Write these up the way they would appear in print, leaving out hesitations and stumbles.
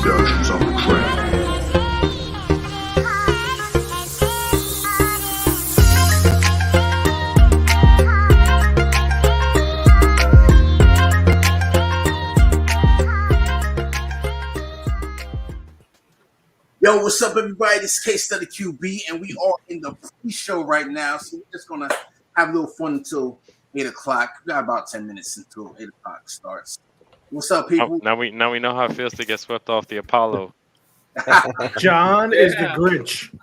Productions on the ground. Yo, what's up, everybody? This is Case Study QB, and we are in the pre-show right now, so we're just gonna have a little fun until 8 o'clock. We got about 10 minutes until 8 o'clock starts. What's up, people? Now we know how it feels to get swept off the Apollo. John is the Grinch.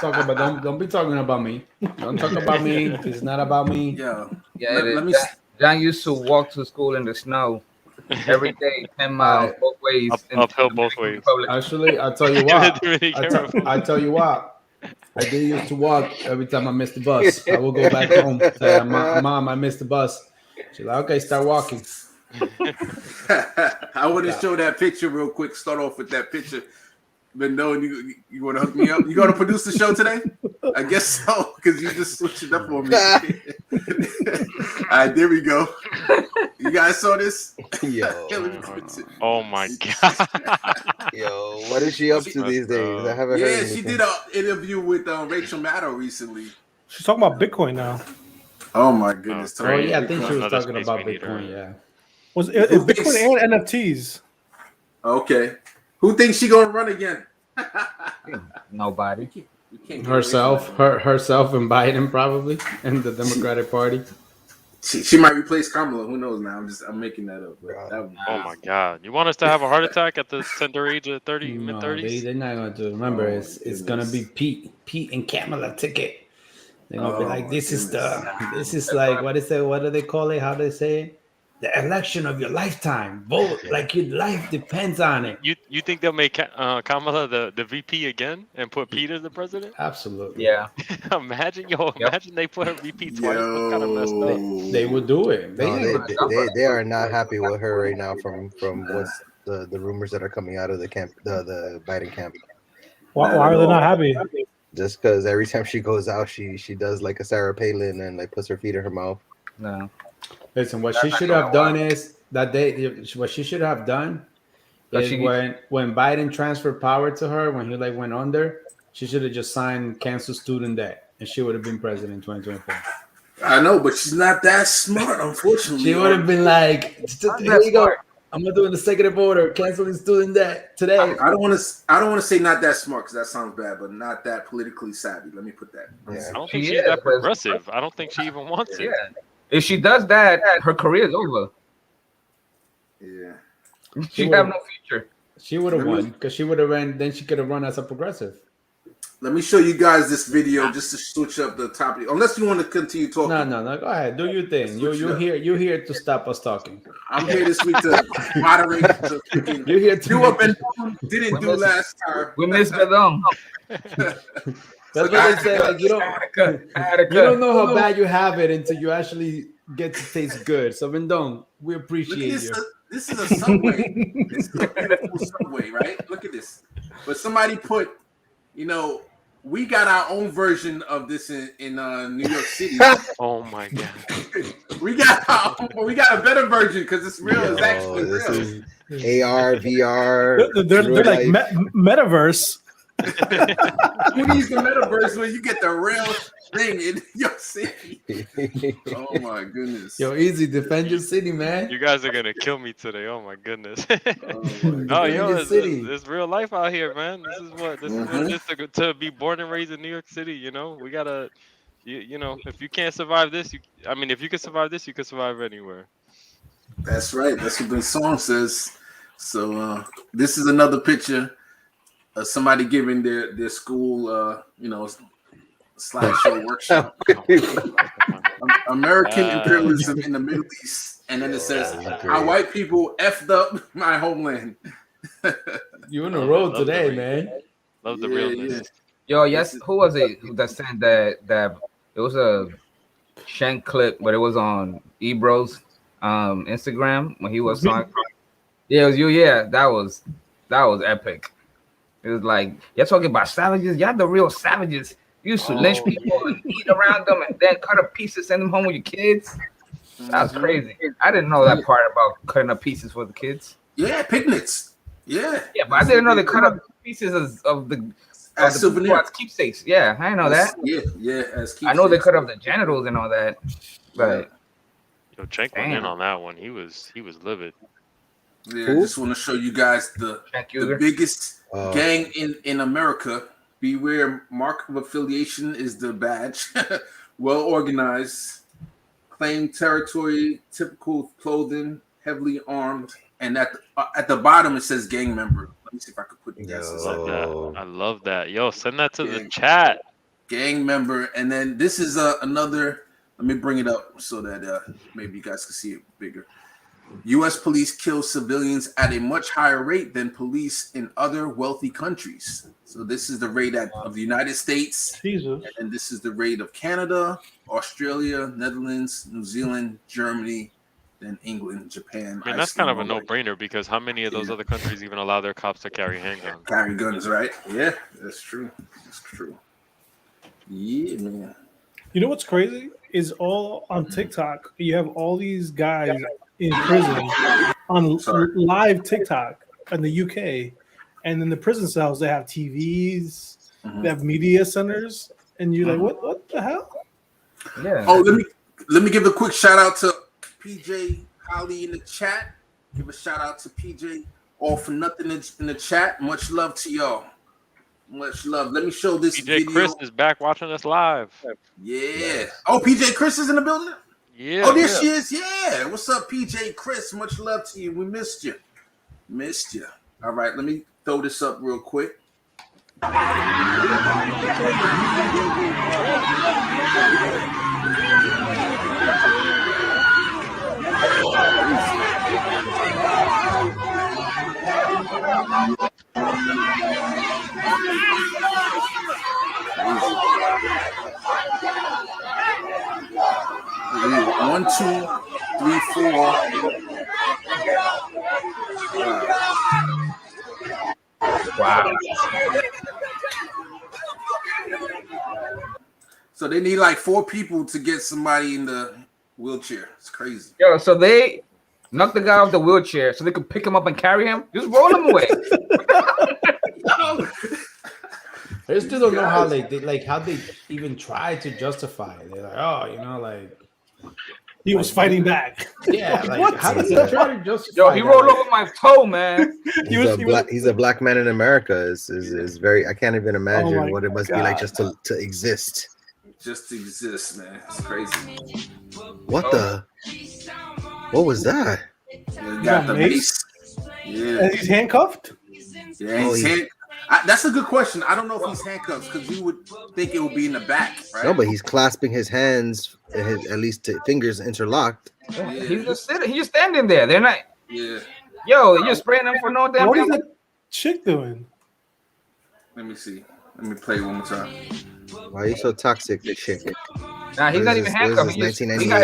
Talk about don't be talking about me. Don't talk about me. It's not about me. Yo, let me. John used to walk to school in the snow every day, 10 miles both ways. Uphill both ways. Actually, I'll tell you what. I tell you what. I did used to walk every time I missed the bus. I will go back home. Say, Mom, I missed the bus. She's like, okay, start walking. I want to show that picture real quick. Start off with that picture. But no, you want to hook me up? You going to produce the show today? I guess so, because you just switched it up on me. All right, there we go. You guys saw this? Yo. Oh my god. Yo, what is she up to these days? I haven't heard anything. She did an interview with Rachel Maddow recently. She's talking about Bitcoin now. Oh my goodness. Oh yeah, I think she was talking about Bitcoin, yeah. Was it Bitcoin and NFTs? Okay. Who thinks she gonna run again? Nobody. Herself and Biden probably, and the Democratic Party. She might replace Kamala. Who knows now? I'm making that up. Oh my god! You want us to have a heart attack at the tender age of 30, mid-30s? They're not going to. Remember, it's gonna be Pete and Kamala ticket. They're gonna be like, this is like what is it? What do they call it? How do they say it? The election of your lifetime. Vote like your life depends on it. You think they'll make Kamala the VP again and put Pete as the president? Absolutely. Yeah. Imagine they put her VP twice. That's kind of messed up. They would do it. They are not happy with her right now from what's the rumors that are coming out of the camp, the Biden camp. Why are they not happy? Just because every time she goes out, she does like a Sarah Palin and like puts her feet in her mouth. No. Listen, what she should have done is that what she should have done is when Biden transferred power to her, when he went under, she should have just signed cancel student debt, and she would have been president in 2024. I know, but she's not that smart, unfortunately. She would have been like, "Here you go. I'm gonna do an executive order, canceling student debt today." I don't want to say not that smart because that sounds bad, but not that politically savvy. Let me put that. Yeah. I don't think she's that progressive. I don't think she even wants it. Yeah. If she does that, her career is over. Yeah. She have no future. She would have won because she would have ran. Then she could have run as a progressive. Let me show you guys this video just to switch up the topic. Unless you want to continue talking. No. Go ahead. Do your thing. You're here to stop us talking. I'm here this week to moderate. You're here to do up and didn't do last time. We missed the long. That's what they say. Like you don't know how bad you have it until you actually get to taste good. So Vendon, we appreciate you. This is a Subway. This is a beautiful Subway, right? Look at this. But somebody put, we got our own version of this in New York City. Oh my god. we got a better version because it's real. It's actually real. AR, VR. They're like metaverse. Who needs the metaverse when you get the real thing in your city? Oh my goodness. Yo, easy, defend your city, man. You guys are gonna kill me today. Oh my goodness. It's real life out here, man. This is what just to be born and raised in New York City. We gotta, if you can't survive this, if you can survive this, you can survive anywhere. That's right. That's what the song says. So this is another picture. Somebody giving their school, slideshow workshop. American imperialism in the Middle East, and then it says how white people effed up my homeland. You on the road today, man. Love the realness. Yo, yes. Who was it that said that it was a shank clip, but it was on Ebro's Instagram when he was talking. Yeah, it was you. Yeah, that was epic. It was like, you're talking about savages. Y'all the real savages. You used to lynch people and eat around them and then cut up pieces, send them home with your kids. That was crazy. I didn't know that part about cutting up pieces for the kids. Yeah, picnics. Yeah. Yeah, but I didn't know they cut up pieces of the souvenirs, keepsakes. Yeah, I didn't know that. Yeah, as keepsakes. I know they cut up the genitals and all that, but Yo, Cenk went in on that one. He was livid. Yeah, I just want to show you guys the biggest gang in America. Beware, mark of affiliation is the badge. Well organized, claim territory, typical clothing, heavily armed, and at the bottom it says gang member. Let me see if I could put you guys. I love that. Yo, send that to the chat. Gang member, and then this is another. Let me bring it up so that maybe you guys can see it bigger. U.S. police kill civilians at a much higher rate than police in other wealthy countries. So this is the rate of the United States, and this is the rate of Canada, Australia, Netherlands, New Zealand, Germany, then England, Japan. I mean, that's kind of a no-brainer because how many of those other countries even allow their cops to carry handguns? Carry guns, right? Yeah, that's true. That's true. Yeah, man. You know what's crazy is all on TikTok. You have all these guys in prison on live TikTok in the UK, and in the prison cells they have TVs, they have media centers, and you're like, what the hell? Yeah. Oh, let me give a quick shout out to PJ Holly in the chat. Give a shout out to PJ All for Nothing in the chat. Much love to y'all. Much love. Let me show this PJ video. Chris is back watching us live. Yeah. Oh, PJ Chris is in the building? Yeah. Oh, there she is. Yeah. What's up, PJ Chris? Much love to you. We missed you. Missed you. All right. Let me throw this up real quick. One, two, three, four. Wow. So they need like 4 people to get somebody in the wheelchair. It's crazy. Yo, so they knocked the guy off the wheelchair so they could pick him up and carry him. Just roll him away. I still don't know how how they even try to justify it. They're like, oh, like he was fighting back. Yeah, like how does he try to justify? Yo, he rolled over my toe, man. He's a black man in America. Is very. I can't even imagine what it must be like just to exist. Just to exist, man. It's crazy. What was that? They got the mace. Yeah. And he's handcuffed? Yeah, that's a good question. I don't know if he's handcuffed because you would think it would be in the back, right? No, but he's clasping his hands, at least fingers interlocked. Yeah. He's just sitting. He's just standing there. They're not. Yeah. Yo, you're spraying them for no damn. What is that chick doing? Let me see. Let me play one more time. Why are you so toxic, chick? Nah, he's not even handcuffed. He got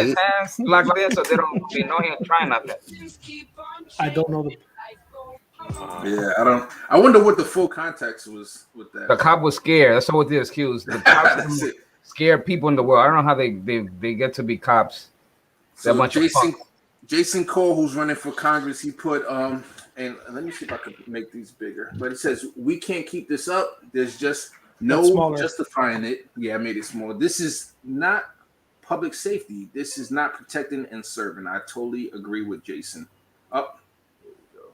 his hands locked there so they know he ain't trying nothing. I don't know the. Yeah, I wonder what the full context was with that. The cop was scared. That's what the excuse. The cops scared people in the world. I don't know how they get to be cops. So Jason Cole, who's running for Congress, he put and let me see if I can make these bigger. But it says we can't keep this up. There's just no justifying it. Yeah, I made it small. This is not public safety. This is not protecting and serving. I totally agree with Jason.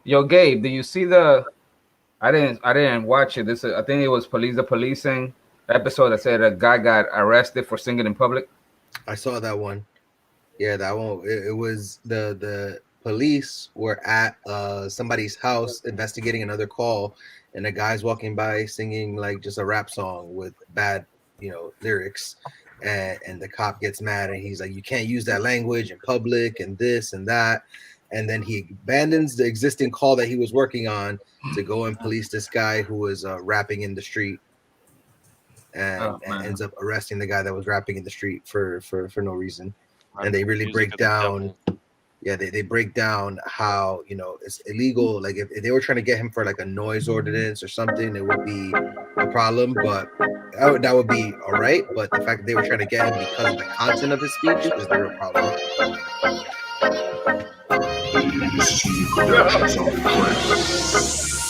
Yo, Gabe, do you see the? I didn't watch it. I think it was the policing episode that said a guy got arrested for singing in public. I saw that one. Yeah, that one. It was the police were at somebody's house investigating another call, and a guy's walking by singing like just a rap song with bad, lyrics, and the cop gets mad and he's like, "You can't use that language in public," and this and that. And then he abandons the existing call that he was working on to go and police this guy who was rapping in the street, and ends up arresting the guy that was rapping in the street for no reason. And they really break down, they break down how it's illegal. Like if they were trying to get him for like a noise ordinance or something, it would be a problem, but that would be all right. But the fact that they were trying to get him because of the content of his speech is the real problem.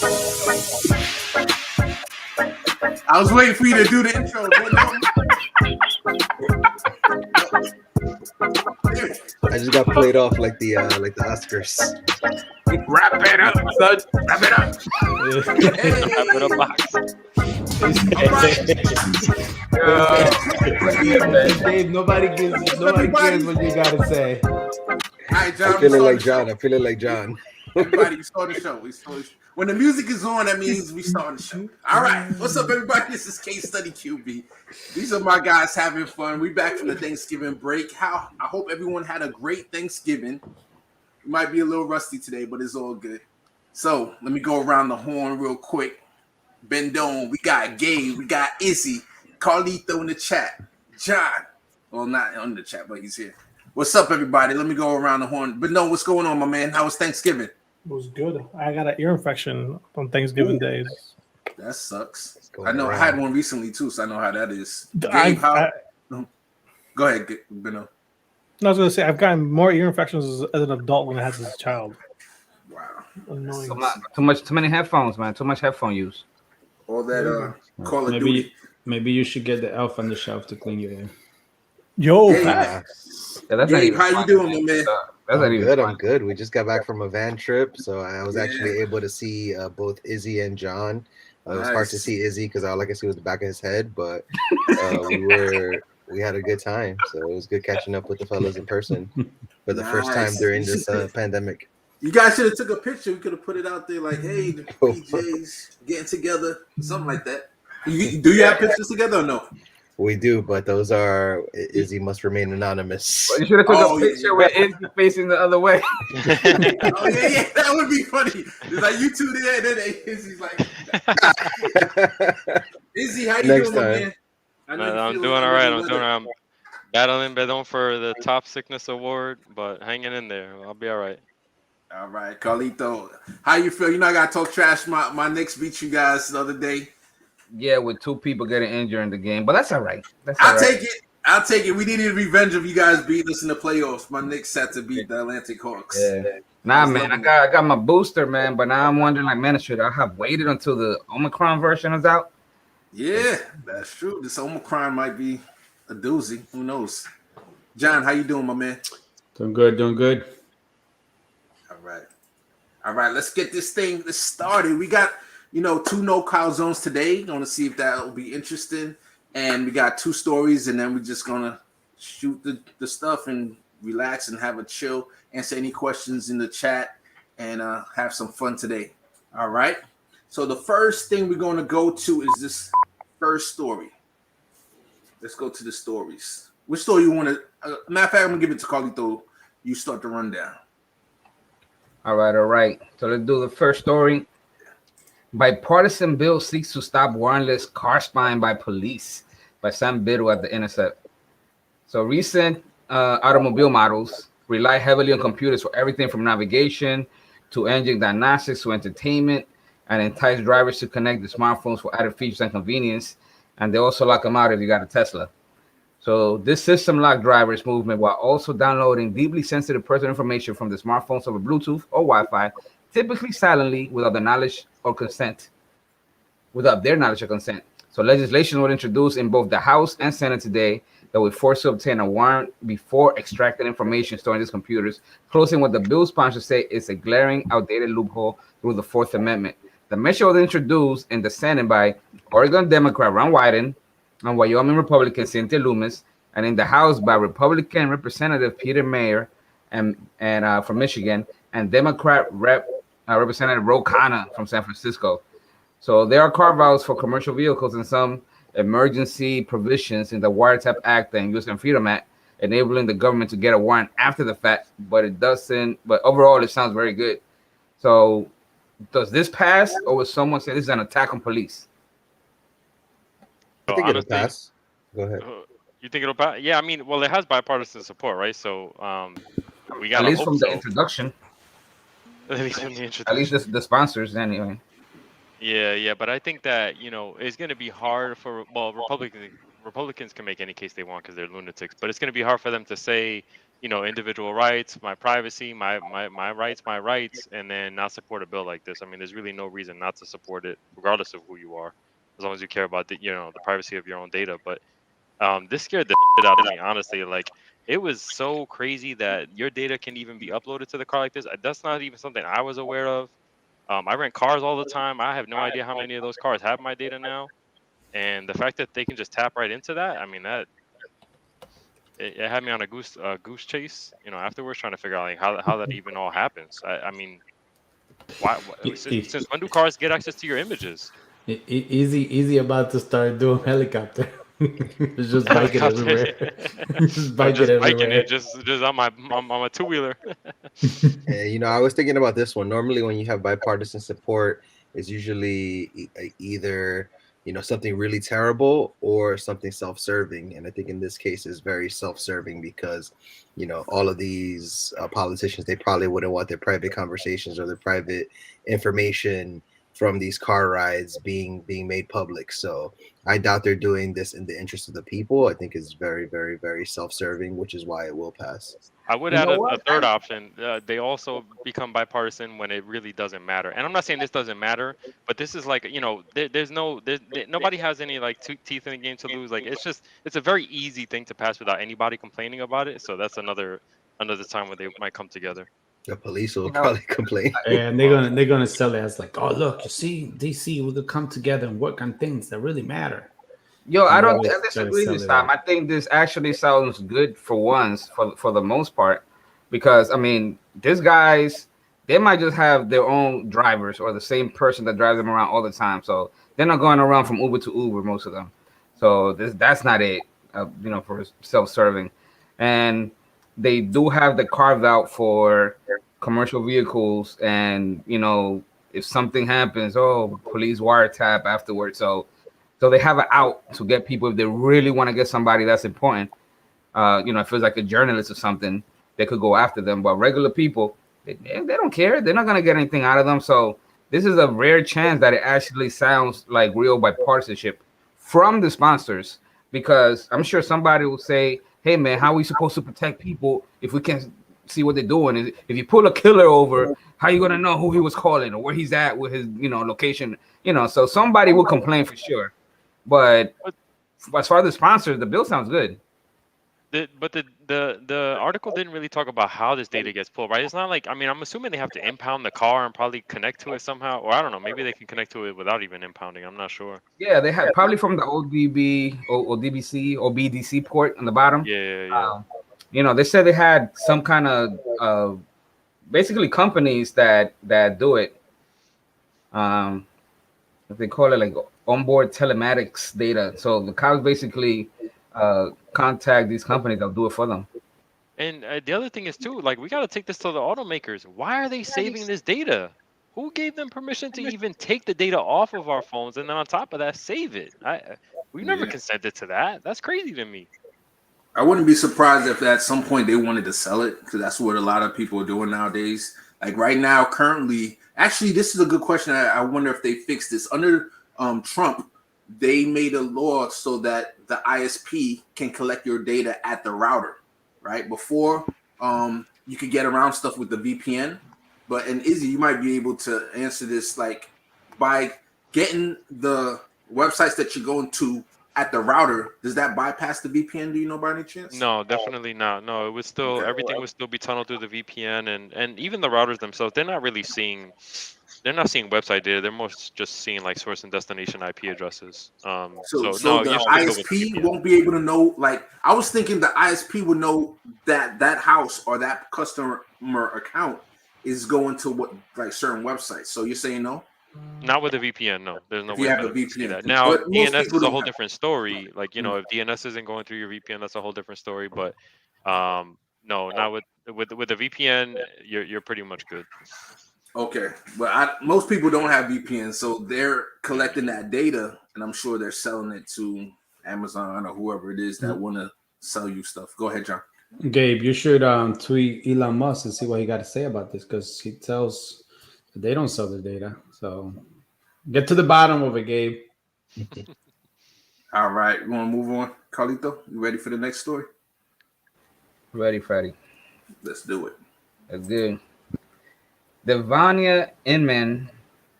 I was waiting for you to do the intro. I just got played off like the Oscars. Wrap it up, son. Wrap it up. Wrap it up, box. Dave, nobody cares what you gotta say. All right, John. I'm feeling like John. Everybody, we start the show. When the music is on, that means we start the show. All right. What's up, everybody? This is Case Study QB. These are my guys having fun. We back from the Thanksgiving break. I hope everyone had a great Thanksgiving. We might be a little rusty today, but it's all good. So let me go around the horn real quick. Bendone, we got Gabe, we got Izzy, Carlito in the chat, John. Well, not on the chat, but he's here. What's up, everybody? Let me go around the horn. Bendone, what's going on, my man? How was Thanksgiving? It was good. I got an ear infection on Thanksgiving days. That sucks. I know I had one recently too, so I know how that is. Gabe, go ahead, Beno. I was gonna say I've gotten more ear infections as an adult than I had as a child. Wow, Annoying. Too many headphones, man. Too much headphone use. All that Call of Duty. Maybe you should get the elf on the shelf to clean your ear. Yo, yeah, that's Gabe, how you doing, my man? I'm good. We just got back from a van trip, so I was actually able to see both Izzy and John. It was hard to see Izzy because all I could see was the back of his head, but we had a good time. So it was good catching up with the fellas in person for the first time during this pandemic. You guys should have took a picture. We could have put it out there like, hey, the PJs getting together, something like that. Do you have pictures together or no? We do, but those are Izzy must remain anonymous. Well, you should have took a picture with Izzy facing the other way. Oh yeah, that would be funny. It's like you two there, and then Izzy's like, Izzy, how you doing, man? I'm doing all right. I'm battling Bedon for the top sickness award, but hanging in there. I'll be all right. All right, Carlito, how you feel? You know I gotta talk trash. My Knicks beat you guys the other day. Yeah, with two people getting injured in the game, but that's all right. I'll take it. We needed revenge of you guys beating us in the playoffs. My Knicks had to beat the Atlantic Hawks. Yeah. Nah, man, I got my booster, man, but now I'm wondering, like, man, should I have waited until the Omicron version is out? Yeah, that's true. This Omicron might be a doozy. Who knows? John, how you doing, my man? Doing good. All right. Let's get this thing started. We got, 2 no-call zones today. Going to see if that will be interesting. And we got 2 stories, and then we're just going to shoot the stuff and relax and have a chill, answer any questions in the chat, and have some fun today. All right? So the first thing we're going to go to is this first story. Let's go to the stories. Which story you want to matter of fact, I'm going to give it to Carlito. You start the rundown. All right. So let's do the first story. Bipartisan bill seeks to stop warrantless car spying by police by Sam Biddle at The Intercept. So recent automobile models rely heavily on computers for everything from navigation to engine diagnostics to entertainment, and entice drivers to connect the smartphones for added features and convenience. And they also lock them out if you got a Tesla. So this system locked drivers' movement while also downloading deeply sensitive personal information from the smartphones over Bluetooth or Wi-Fi, typically silently without their knowledge or consent. So legislation was introduced in both the House and Senate today that would force to obtain a warrant before extracting information stored in these computers, closing what the bill sponsors say is a glaring, outdated loophole through the Fourth Amendment. The measure was introduced in the Senate by Oregon Democrat Ron Wyden and Wyoming Republican Cynthia Loomis, and in the House by Republican Representative Peter Mayer and from Michigan, and Democrat Representative Ro Khanna from San Francisco. So there are carve-outs for commercial vehicles and some emergency provisions in the Wiretap Act and U.S. Freedom Act, enabling the government to get a warrant after the fact, but it doesn't. But overall, it sounds very good. So does this pass, or would someone say this is an attack on police? I think it'll pass. Go ahead. You think it'll pass? Yeah, I mean, well, it has bipartisan support, right? So we got at least from the introduction. At least from the introduction. At least the sponsors, anyway. Yeah, but I think that it's going to be hard for Republicans can make any case they want because they're lunatics, but it's going to be hard for them to say individual rights, my privacy, my rights, and then not support a bill like this. I mean, there's really no reason not to support it, regardless of who you are, as long as you care about the privacy of your own data. But this scared the shit out of me, honestly. Like, it was so crazy that your data can even be uploaded to the car like this. That's not even something I was aware of. I rent cars all the time. I have no idea how many of those cars have my data now, and the fact that they can just tap right into that, I mean, that it had me on a goose chase, afterwards, trying to figure out like how that even all happens. I mean, since when do cars get access to your images? Easy about to start doing helicopter. It's just biking Helicopter. everywhere. Just Or biking just biking everywhere. it, just on my two wheeler. I was thinking about this one. Normally, when you have bipartisan support, it's usually either something really terrible or something self-serving. And I think in this case, it's very self-serving because all of these politicians, they probably wouldn't want their private conversations or their private information from these car rides being made public. So I doubt they're doing this in the interest of the people. I think it's very, very, very self-serving, which is why it will pass. I would You add know a what? third option. They also become bipartisan when it really doesn't matter. And I'm not saying this doesn't matter, but this is like, nobody has any like teeth in the game to lose. Like, it's a very easy thing to pass without anybody complaining about it. So that's another time when they might come together. The police will You know, probably complain. And they're gonna sell it as like, oh look, you see, DC will come together and work on things that really matter. Yo, And I they don't always I try to disagree sell this it time. like, I think this actually sounds good for once, for the most part, because I mean, these guys, they might just have their own drivers or the same person that drives them around all the time. So they're not going around from Uber to Uber, most of them. So that's not it, for self-serving. And they do have the carve out for commercial vehicles, and if something happens, oh, police wiretap afterwards. So they have an out to get people if they really want to get somebody that's important. If it's like a journalist or something, they could go after them. But regular people, they don't care. They're not gonna get anything out of them. So this is a rare chance that it actually sounds like real bipartisanship from the sponsors, because I'm sure somebody will say, "Hey man, how are we supposed to protect people if we can't see what they're doing? If you pull a killer over, how are you gonna know who he was calling or where he's at with his location?" So somebody will complain for sure. But But as far as the sponsors, the bill sounds good. the article didn't really talk about how this data gets pulled, right? It's not like, I mean, I'm assuming they have to impound the car and probably connect to it somehow, or I don't know, maybe they can connect to it without even impounding. I'm not sure. Yeah, they had probably from the ODB or DBC or BDC port on the bottom. Yeah. They said they had some kind of basically companies that do it. Um, they call it like onboard telematics data. So the cops basically contact these companies that'll do it for them. And the other thing is too, like, we got to take this to the automakers. Why are they saving this data? Who gave them permission to even take the data off of our phones and then on top of that save it? We've never consented to that. That's crazy to me. I wouldn't be surprised if at some point they wanted to sell it, because that's what a lot of people are doing nowadays. Like right now, currently, actually, this is a good question. I wonder if they fixed this. Under Trump, they made a law so that the ISP can collect your data at the router, right? Before, you could get around stuff with the VPN. But, and Izzy, you might be able to answer this, like, by getting the websites that you're going to at the router, does that bypass the VPN? Do you know by any chance? No, definitely not. No, it was still, everything would still be tunneled through the VPN, and even the routers themselves, they're not seeing website data. They're most just seeing like source and destination IP addresses. So no, the you're still good with the ISP VPN. won't be able to know. Like, I was thinking the ISP would know that house or that customer account is going to what, like, certain websites. So you're saying no? Not with a VPN, no. There's no If way you have for a them to see VPN, that. Now, but most DNS people is a don't whole have. different story. Like, if DNS isn't going through your VPN, that's a whole different story. But no, not with the VPN, you're pretty much good. Okay, but most people don't have VPN, so they're collecting that data, and I'm sure they're selling it to Amazon or whoever it is that want to sell you stuff. Go ahead, John. Gabe, you should tweet Elon Musk and see what he got to say about this, because he tells that they don't sell the data. So get to the bottom of it, Gabe. All right, we want to move on. Carlito, you ready for the next story? Ready, Freddy. Let's do it. That's good. Devonia Inman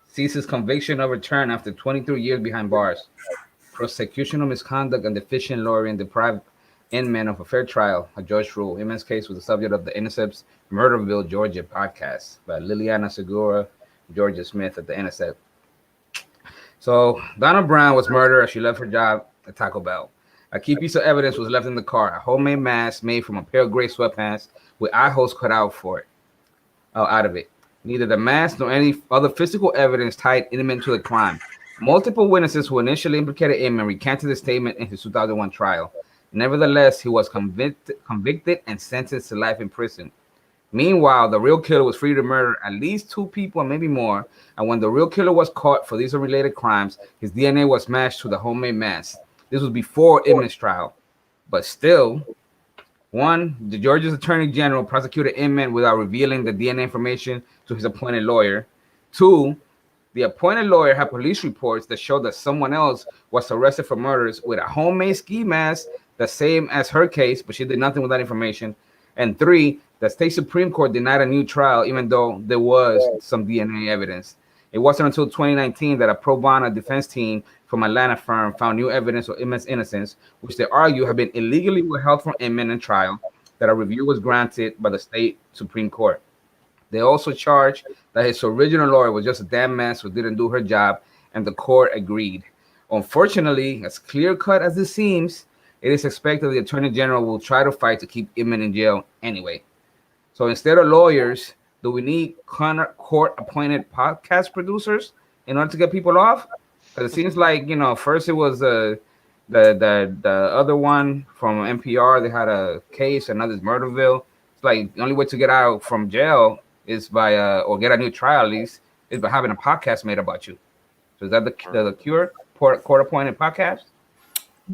sees his conviction overturned after 23 years behind bars. Prosecutional misconduct and deficient lawyering deprived Inman of a fair trial, a judge ruled. Inman's case was the subject of the Intercept's Murderville, Georgia podcast by Liliana Segura, Georgia Smith at the Intercept. So Donna Brown was murdered as she left her job at Taco Bell. A key piece of evidence was left in the car: a homemade mask made from a pair of gray sweatpants with eye holes cut out for it, out of it. Neither the mask nor any other physical evidence tied Inman to the crime. Multiple witnesses who initially implicated Inman recanted the statement in his 2001 trial. Nevertheless, he was convicted and sentenced to life in prison. Meanwhile, the real killer was free to murder at least 2 people and maybe more. And when the real killer was caught for these unrelated crimes, his DNA was matched to the homemade mask. This was before Inman's trial. But still, one, the Georgia's Attorney General prosecuted Inman without revealing the DNA information to his appointed lawyer. 2, the appointed lawyer had police reports that showed that someone else was arrested for murders with a homemade ski mask, the same as her case, but she did nothing with that information. And 3, the state Supreme Court denied a new trial, even though there was some DNA evidence. It wasn't until 2019 that a pro bono defense team from Atlanta firm found new evidence of Inman's innocence, which they argue had been illegally withheld from Inman in trial, that a review was granted by the state Supreme Court. They also charged that his original lawyer was just a damn mess who didn't do her job, and the court agreed. Unfortunately, as clear-cut as this seems, it is expected the Attorney General will try to fight to keep Inman in jail anyway. So instead of lawyers, do we need court-appointed podcast producers in order to get people off? Because it seems like, first it was the other one from NPR. They had a case, and now there's Murderville. It's like the only way to get out from jail is by or get a new trial, at least, is by having a podcast made about you. So is that the cure? Court-appointed podcast?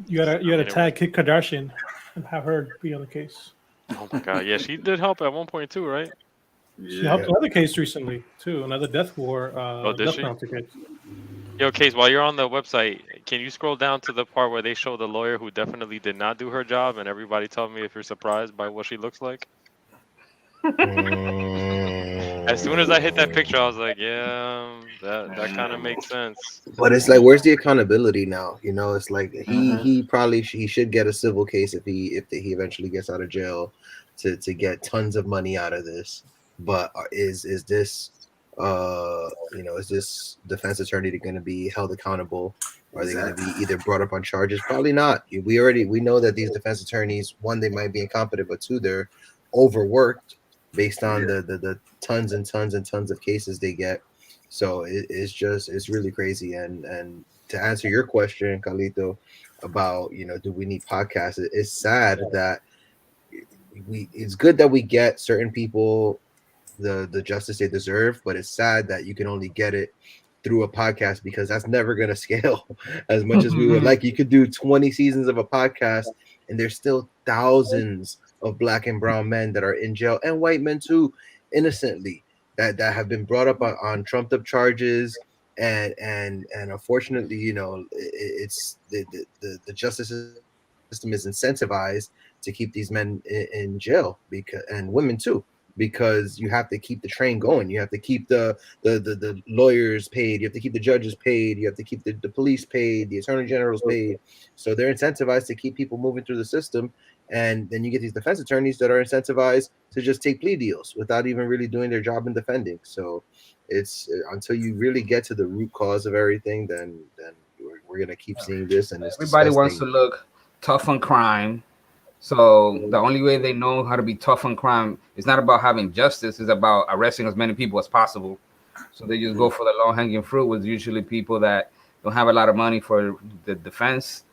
You gotta tag Kim Kardashian and have her be on the case. Oh my God! Yeah, she did help at one point too, right? She helped another case recently too, another death war. Did she? Yo, Case, while you're on the website, can you scroll down to the part where they show the lawyer who definitely did not do her job, and everybody tell me if you're surprised by what she looks like? As soon as I hit that picture, I was like, yeah, that kind of makes sense. But it's like, where's the accountability now? It's like he should get a civil case if he eventually gets out of jail to get tons of money out of this. But is this is this defense attorney going to be held accountable? Are they going to be either brought up on charges? Probably not. We know that these defense attorneys, one, they might be incompetent, but 2, they're overworked based on the tons and tons and tons of cases they get. So it's really crazy. And to answer your question, Carlito, about do we need podcasts? It's sad that it's good that we get certain people the justice they deserve, but it's sad that you can only get it through a podcast, because that's never going to scale as much as we would like. You could do 20 seasons of a podcast and there's still thousands of Black and brown men that are in jail, and white men too, innocently, that have been brought up on trumped up charges, and unfortunately, it's the justice system is incentivized to keep these men in jail, because, and women too, because you have to keep the train going. You have to keep the lawyers paid. You have to keep the judges paid. You have to keep the police paid, the attorney generals paid. So they're incentivized to keep people moving through the system. And then you get these defense attorneys that are incentivized to just take plea deals without even really doing their job in defending. So it's until you really get to the root cause of everything, then we're gonna keep seeing this. And everybody wants to look tough on crime. So the only way they know how to be tough on crime is not about having justice; it's about arresting as many people as possible. So they just go for the low-hanging fruit, with usually people that don't have a lot of money for the defense.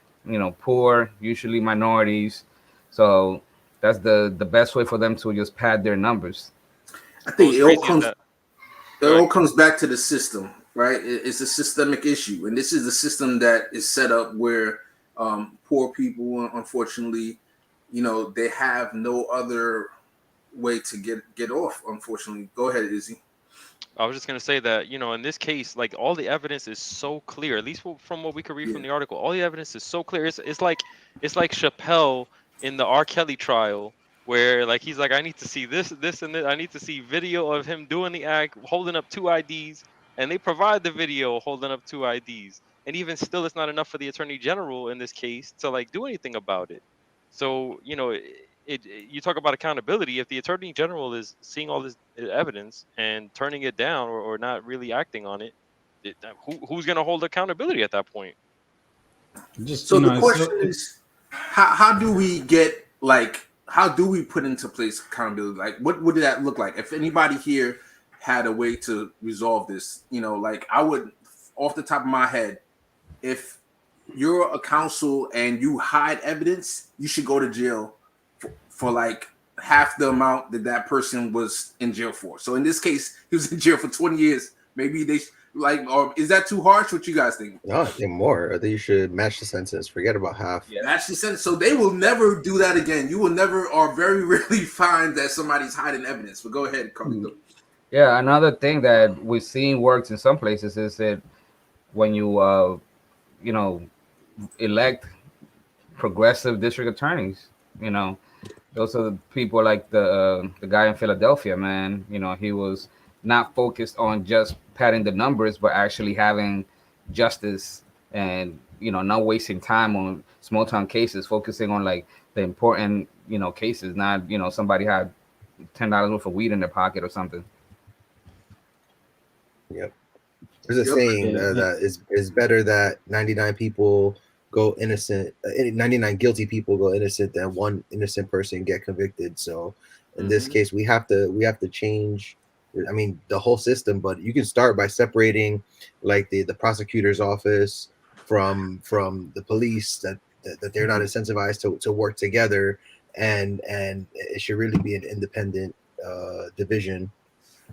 Poor, usually minorities. So that's the best way for them to just pad their numbers. I think it all comes back to the system, right? It's a systemic issue, and this is the system that is set up where poor people, unfortunately, they have no other way to get off. Unfortunately, go ahead, Izzy. I was just gonna say that, in this case, like, all the evidence is so clear. At least from what we could read from the article, all the evidence is so clear. It's like Chappelle in the R. Kelly trial, where like he's like, I need to see this, and this. I need to see video of him doing the act, holding up 2 IDs, and they provide the video holding up 2 IDs. And even still, it's not enough for the attorney general in this case to like do anything about it. So you talk about accountability. If the attorney general is seeing all this evidence and turning it down or not really acting on it, who's going to hold accountability at that point? Just So the question is, how do we get how do we put into place accountability? Like, what would that look like? If anybody here had a way to resolve this, like I would, off the top of my head, if you're a counsel and you hide evidence, you should go to jail for like half the amount that person was in jail for. So in this case, he was in jail for 20 years. Maybe they or is that too harsh? What you guys think? No, I think more. I think you should match the sentence. Forget about half. Yeah. Match the sentence. So they will never do that again. You will never, or very rarely, find that somebody's hiding evidence. But go ahead, Carlito. Yeah, another thing that we've seen works in some places is that when you elect progressive district attorneys, those are the people like the guy in Philadelphia, man. He was not focused on just padding the numbers, but actually having justice and not wasting time on small town cases, focusing on like the important cases, not somebody had $10 worth of weed in their pocket or something. Yep. There's a saying that is better that 99 people go innocent, 99 guilty people go innocent than one innocent person get convicted. So in this case, we have to change, I mean, the whole system, but you can start by separating like the prosecutor's office from the police, that they're not incentivized to work together, and it should really be an independent division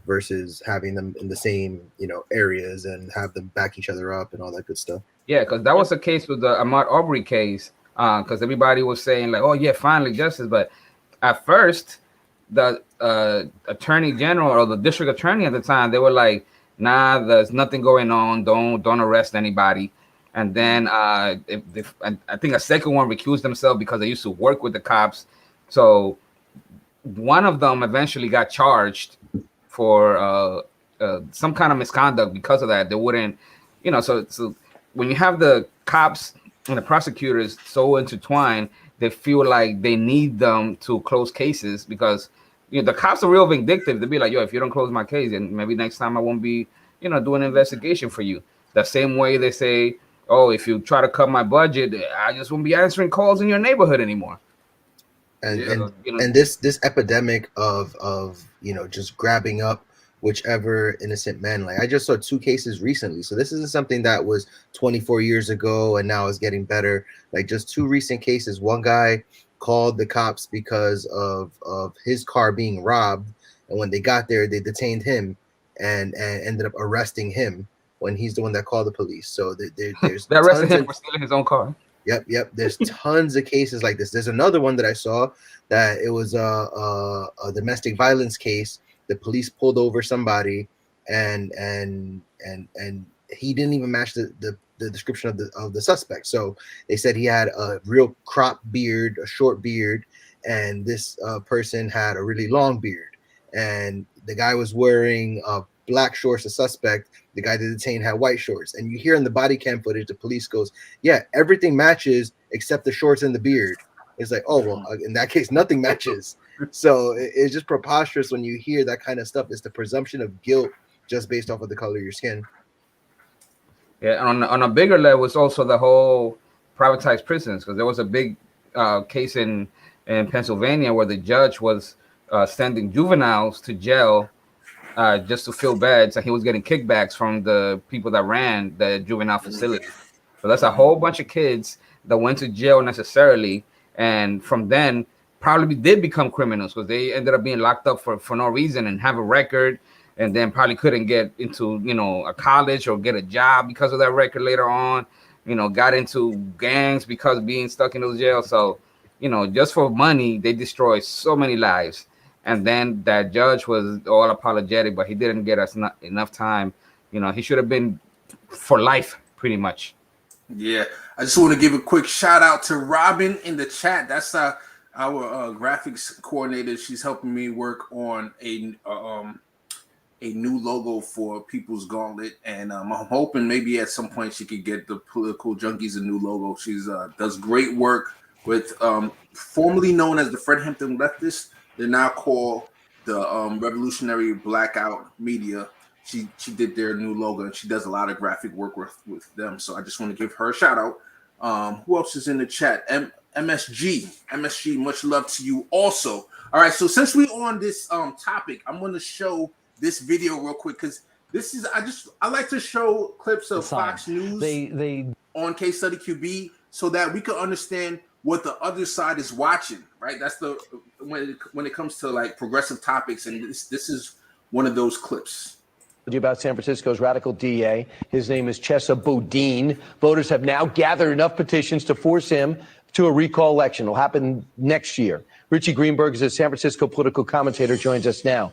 versus having them in the same areas and have them back each other up and all that good stuff. Yeah, because that was the case with the Ahmaud Arbery case, because everybody was saying like, oh yeah, finally justice, but at first the attorney general or the district attorney at the time, they were like, nah, there's nothing going on, don't arrest anybody. And then I think a second one recused themselves because they used to work with the cops. So one of them eventually got charged for some kind of misconduct because of that. They wouldn't, so when you have the cops and the prosecutors so intertwined, they feel like they need them to close cases because the cops are real vindictive. They'll be like, yo, if you don't close my case, and maybe next time I won't be, doing an investigation for you. The same way they say, oh, if you try to cut my budget, I just won't be answering calls in your neighborhood anymore. And this epidemic of just grabbing up whichever innocent men, like I just saw 2 cases recently, so this isn't something that was 24 years ago and now is getting better. Like just 2 recent cases. One guy called the cops because of his car being robbed, and when they got there, they detained him and ended up arresting him when he's the one that called the police. So there's they arrested him for stealing his own car. Yep. There's tons of cases like this. There's another one that I saw that it was a domestic violence case. The police pulled over somebody, and he didn't even match the description of the suspect. So they said he had a real cropped beard, a short beard, and this person had a really long beard. And the guy was wearing black shorts. The suspect, the guy that detained, had white shorts. And you hear in the body cam footage, the police goes, "Yeah, everything matches except the shorts and the beard." It's like, oh well, in that case, nothing matches. So it's just preposterous when you hear that kind of stuff. It's the presumption of guilt just based off of the color of your skin. Yeah, and on a bigger level, it's also the whole privatized prisons, because there was a big case in Pennsylvania where the judge was sending juveniles to jail just to feel bad. So he was getting kickbacks from the people that ran the juvenile facility. So that's a whole bunch of kids that went to jail necessarily, and from then probably did become criminals because they ended up being locked up for no reason and have a record, and then probably couldn't get into a college or get a job because of that record later on. Got into gangs because of being stuck in those jails. So just for money, they destroyed so many lives. And then that judge was all apologetic, but he didn't get us enough time. He should have been for life, pretty much. Yeah, I just want to give a quick shout out to Robin in the chat. That's our graphics coordinator. She's helping me work on a new logo for People's Gauntlet, and I'm hoping maybe at some point she could get the Political Junkies a new logo. She's does great work with formerly known as the Fred Hampton Leftists. They're now called the Revolutionary Blackout Media. She did their new logo, and she does a lot of graphic work with them. So I just want to give her a shout out. Who else is in the chat? MSG, much love to you also. All right, so since we're on this topic, I'm going to show this video real quick because this is I like to show clips of Fox News they on Case Study QB so that we can understand what the other side is watching, right? That's the when it comes to like progressive topics, and this is one of those clips. About San Francisco's radical DA. His name is Chesa Boudin. Voters have now gathered enough petitions to force him to a recall election. It'll happen next year. Richie Greenberg is a San Francisco political commentator, joins us now.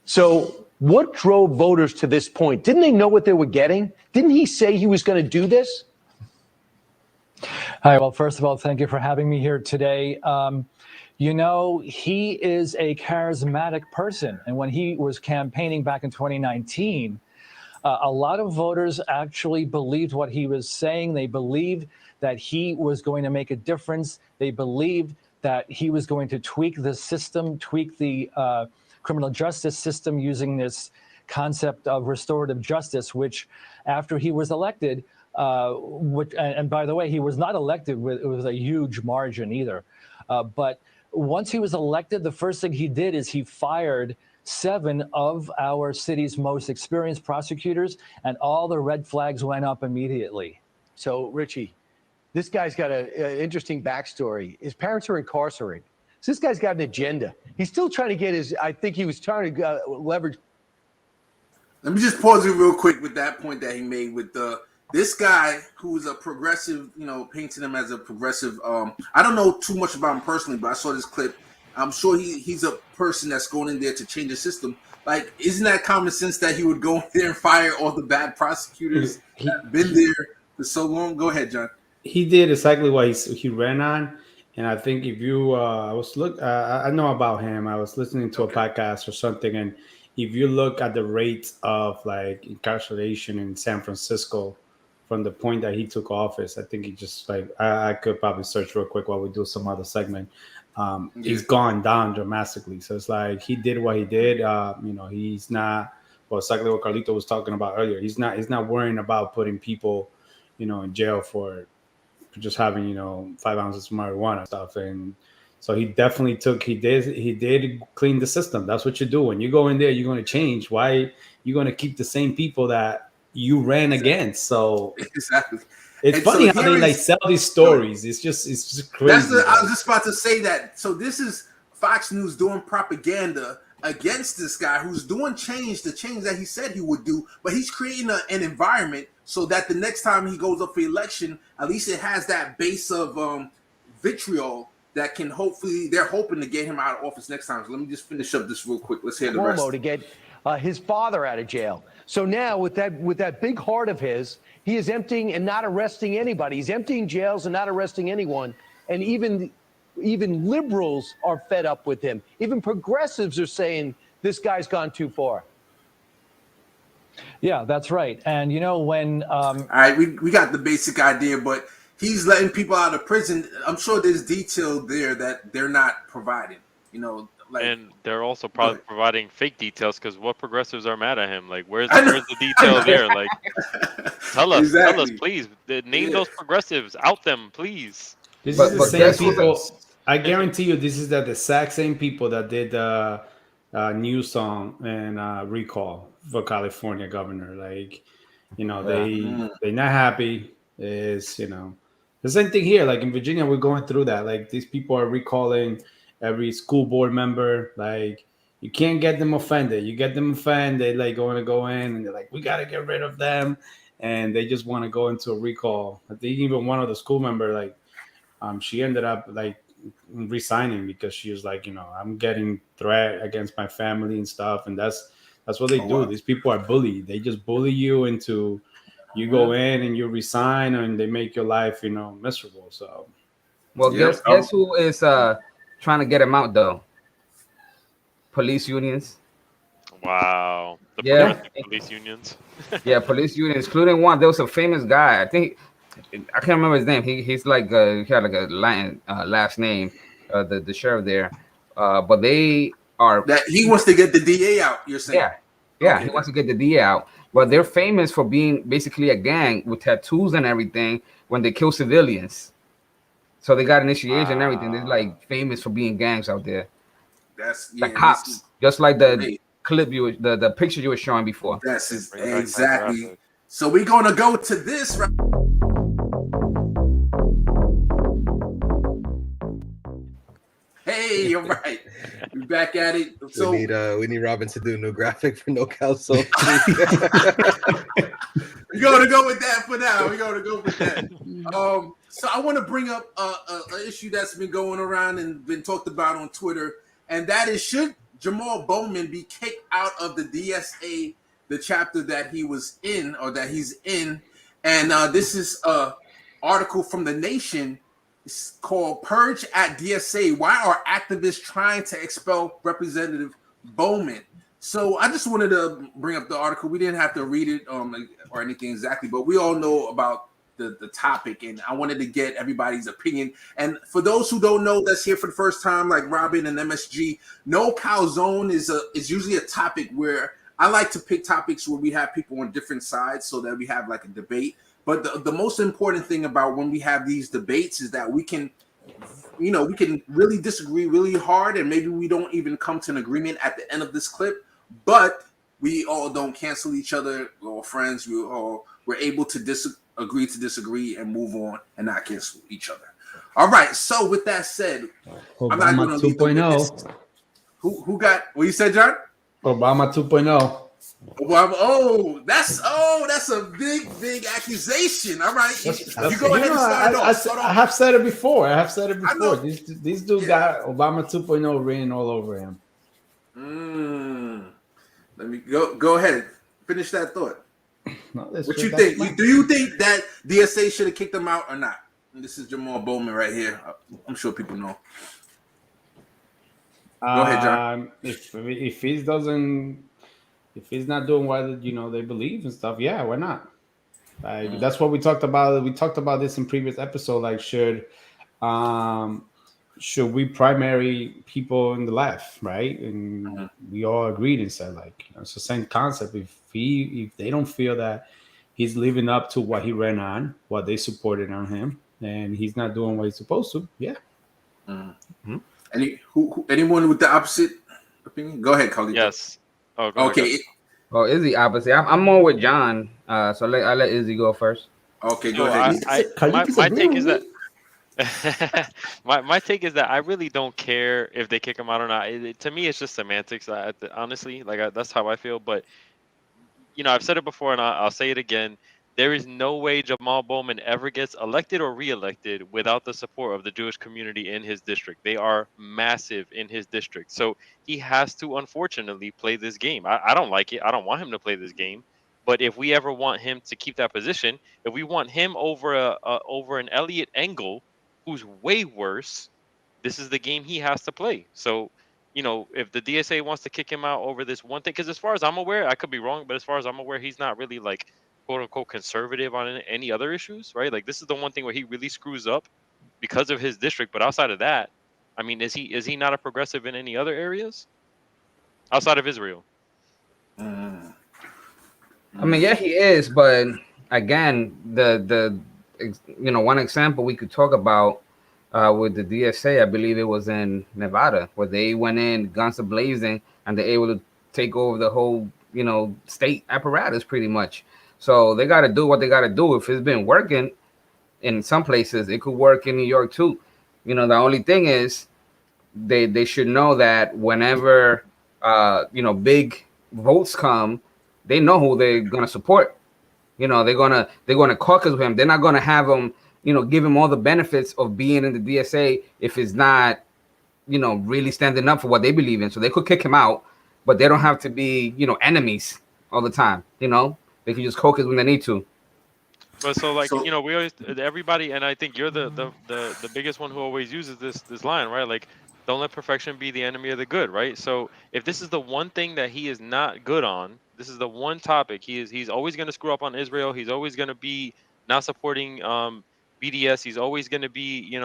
So what drove voters to this point? Didn't they know what they were getting? Didn't he say he was going to do this? Hi, well, first of all, thank you for having me here today. You know, he is a charismatic person. And when he was campaigning back in 2019, a lot of voters actually believed what he was saying. They believed that he was going to make a difference. They believed that he was going to tweak the system, tweak the criminal justice system using this concept of restorative justice, which after he was elected, and by the way, he was not elected with a huge margin either. But once he was elected, the first thing he did is he fired 7 of our city's most experienced prosecutors, and all the red flags went up immediately. So, Richie, this guy's got an interesting backstory. His parents are incarcerated. So this guy's got an agenda. He's still trying to get I think he was trying to leverage. Let me just pause you real quick with that point that he made with this guy who's a progressive, painting him as a progressive. I don't know too much about him personally, but I saw this clip. I'm sure he's a person that's going in there to change the system. Like, isn't that common sense that he would go in there and fire all the bad prosecutors that been there for so long? Go ahead, John. He did exactly what he ran on. And I think if you, I know about him. I was listening to a podcast or something, and if you look at the rate of like incarceration in San Francisco from the point that he took office, I think he just like I could probably search real quick while we do some other segment. He's gone down dramatically. So it's like he did what he did. He's not exactly what Carlito was talking about earlier. He's not worrying about putting people, in jail for just having 5 ounces of marijuana stuff. And so he definitely he did clean the system. That's what you do when you go in there. You're going to change. Why you're going to keep the same people that you ran against? So exactly. It's funny how they like sell these stories. It's just crazy. I was just about to say that. So this is Fox News doing propaganda against this guy who's doing the change that he said he would do, but he's creating an environment so that the next time he goes up for election, at least it has that base of vitriol that can they're hoping to get him out of office next time. So let me just finish up this real quick. Let's hear the rest. To get his father out of jail. So now with that big heart of his, he is emptying and not arresting anybody. He's emptying jails and not arresting anyone. And even liberals are fed up with him. Even progressives are saying this guy's gone too far. Yeah, that's right. And when all right, we got the basic idea, but he's letting people out of prison. I'm sure there's detail there that they're not providing. And they're also probably providing fake details because what progressives are mad at him? Like, where's the detail there? Like, tell us, please. Name those progressives. Out them, please. This is the same people. I guarantee you, this is the exact same people that did the new song and recall for California governor. Like, they're not happy. Is the same thing here. Like in Virginia, we're going through that. Like these people are recalling every school board member. Like you can't get them offended. You get them offended, like going to go in and they're like, we got to get rid of them. And they just want to go into a recall. I think even one of the school member, she ended up like resigning because she was like, I'm getting threat against my family and stuff. And that's what they do. Wow. These people are bullied. They just bully you into you go in and you resign and they make your life, miserable. So, well, guess who is trying to get him out though. Police unions. Wow. The Yeah. progressive police unions. Yeah, police unions, including one. There was a famous guy. I think I can't remember his name. He's like he had like a Latin last name. The sheriff there. But they are. That he wants to get the DA out. You're saying? Yeah. Okay, He wants to get the DA out. But they're famous for being basically a gang with tattoos and everything when they kill civilians. So they got initiation and everything. They're like famous for being gangs out there. That's The cops, just like the clip the picture you were showing before. That's exactly. So we're gonna go to this. Right? Hey, you're right. We're back at it. So we need Robin to do a new graphic for No Calso. We're gonna go with that for now. We're gonna go with that. So I want to bring up an issue that's been going around and been talked about on Twitter, and that is, should Jamal Bowman be kicked out of the DSA, the chapter that he was in or that he's in? And this is an article from The Nation. It's called "Purge at DSA: Why are activists trying to expel Representative Bowman?" So I just wanted to bring up the article. We didn't have to read it or anything exactly, but we all know about the topic, and I wanted to get everybody's opinion. And for those who don't know, that's here for the first time, like Robin and MSG, No Cow Zone is usually a topic where I like to pick topics where we have people on different sides so that we have like a debate. But the most important thing about when we have these debates is that we can really disagree really hard, and maybe we don't even come to an agreement at the end of this clip, but we all don't cancel each other. We're all friends. We're able to disagree and move on and not cancel each other. All right. So with that said, Obama I'm not going to 2.0. Who got what you said, John? Obama 2.0. Well, that's a big accusation. All right, you go ahead and start off. I have said it before. These dudes got Obama 2.0 written all over him. Let me go ahead. Finish that thought. No, what you think? Do you think that DSA should have kicked him out or not? And this is Jamal Bowman right here. I'm sure people know. Go ahead, John. If he's not doing what they believe and stuff, yeah, why not? That's what we talked about. We talked about this in previous episode. Like, should we primary people in the left, right? And we all agreed and said, like, it's the same concept. If they don't feel that he's living up to what he ran on, what they supported on him, and he's not doing what he's supposed to, yeah. Anyone with the opposite opinion? Go ahead, Khalid. Yes. Oh, okay. Oh, Izzy opposite. I'm more with John. So I'll let Izzy go first. Okay, go ahead. My take is that my take is that I really don't care if they kick him out or not. To me, it's just semantics. Honestly, that's how I feel. But I've said it before, and I'll say it again. There is no way Jamal Bowman ever gets elected or reelected without the support of the Jewish community in his district. They are massive in his district. So he has to, unfortunately, play this game. I don't like it. I don't want him to play this game. But if we ever want him to keep that position, if we want him over over an Elliot Engel, who's way worse, this is the game he has to play. So, if the DSA wants to kick him out over this one thing, because as far as I'm aware, I could be wrong, but as far as I'm aware, he's not really like quote unquote conservative on any other issues, right? Like, this is the one thing where he really screws up because of his district. But outside of that, I mean, is he not a progressive in any other areas outside of Israel? I mean, yeah, he is, but again, the one example we could talk about with the DSA, I believe it was in Nevada, where they went in guns blazing and they're able to take over the whole state apparatus pretty much. So they got to do what they got to do. If it's been working in some places, it could work in New York too. The only thing is they should know that whenever big votes come, they know who they're gonna support. They're gonna caucus with him. They're not gonna have him, give him all the benefits of being in the DSA if it's not, really standing up for what they believe in. So they could kick him out, but they don't have to be, enemies all the time. They can just caucus when they need to. But we always, everybody, and I think you're the biggest one who always uses this line, right? Like, Don't let perfection be the enemy of the good, right? So if this is the one thing that he is not good on, this is the one topic he's always going to screw up on Israel. He's always going to be not supporting BDS. He's always going to be,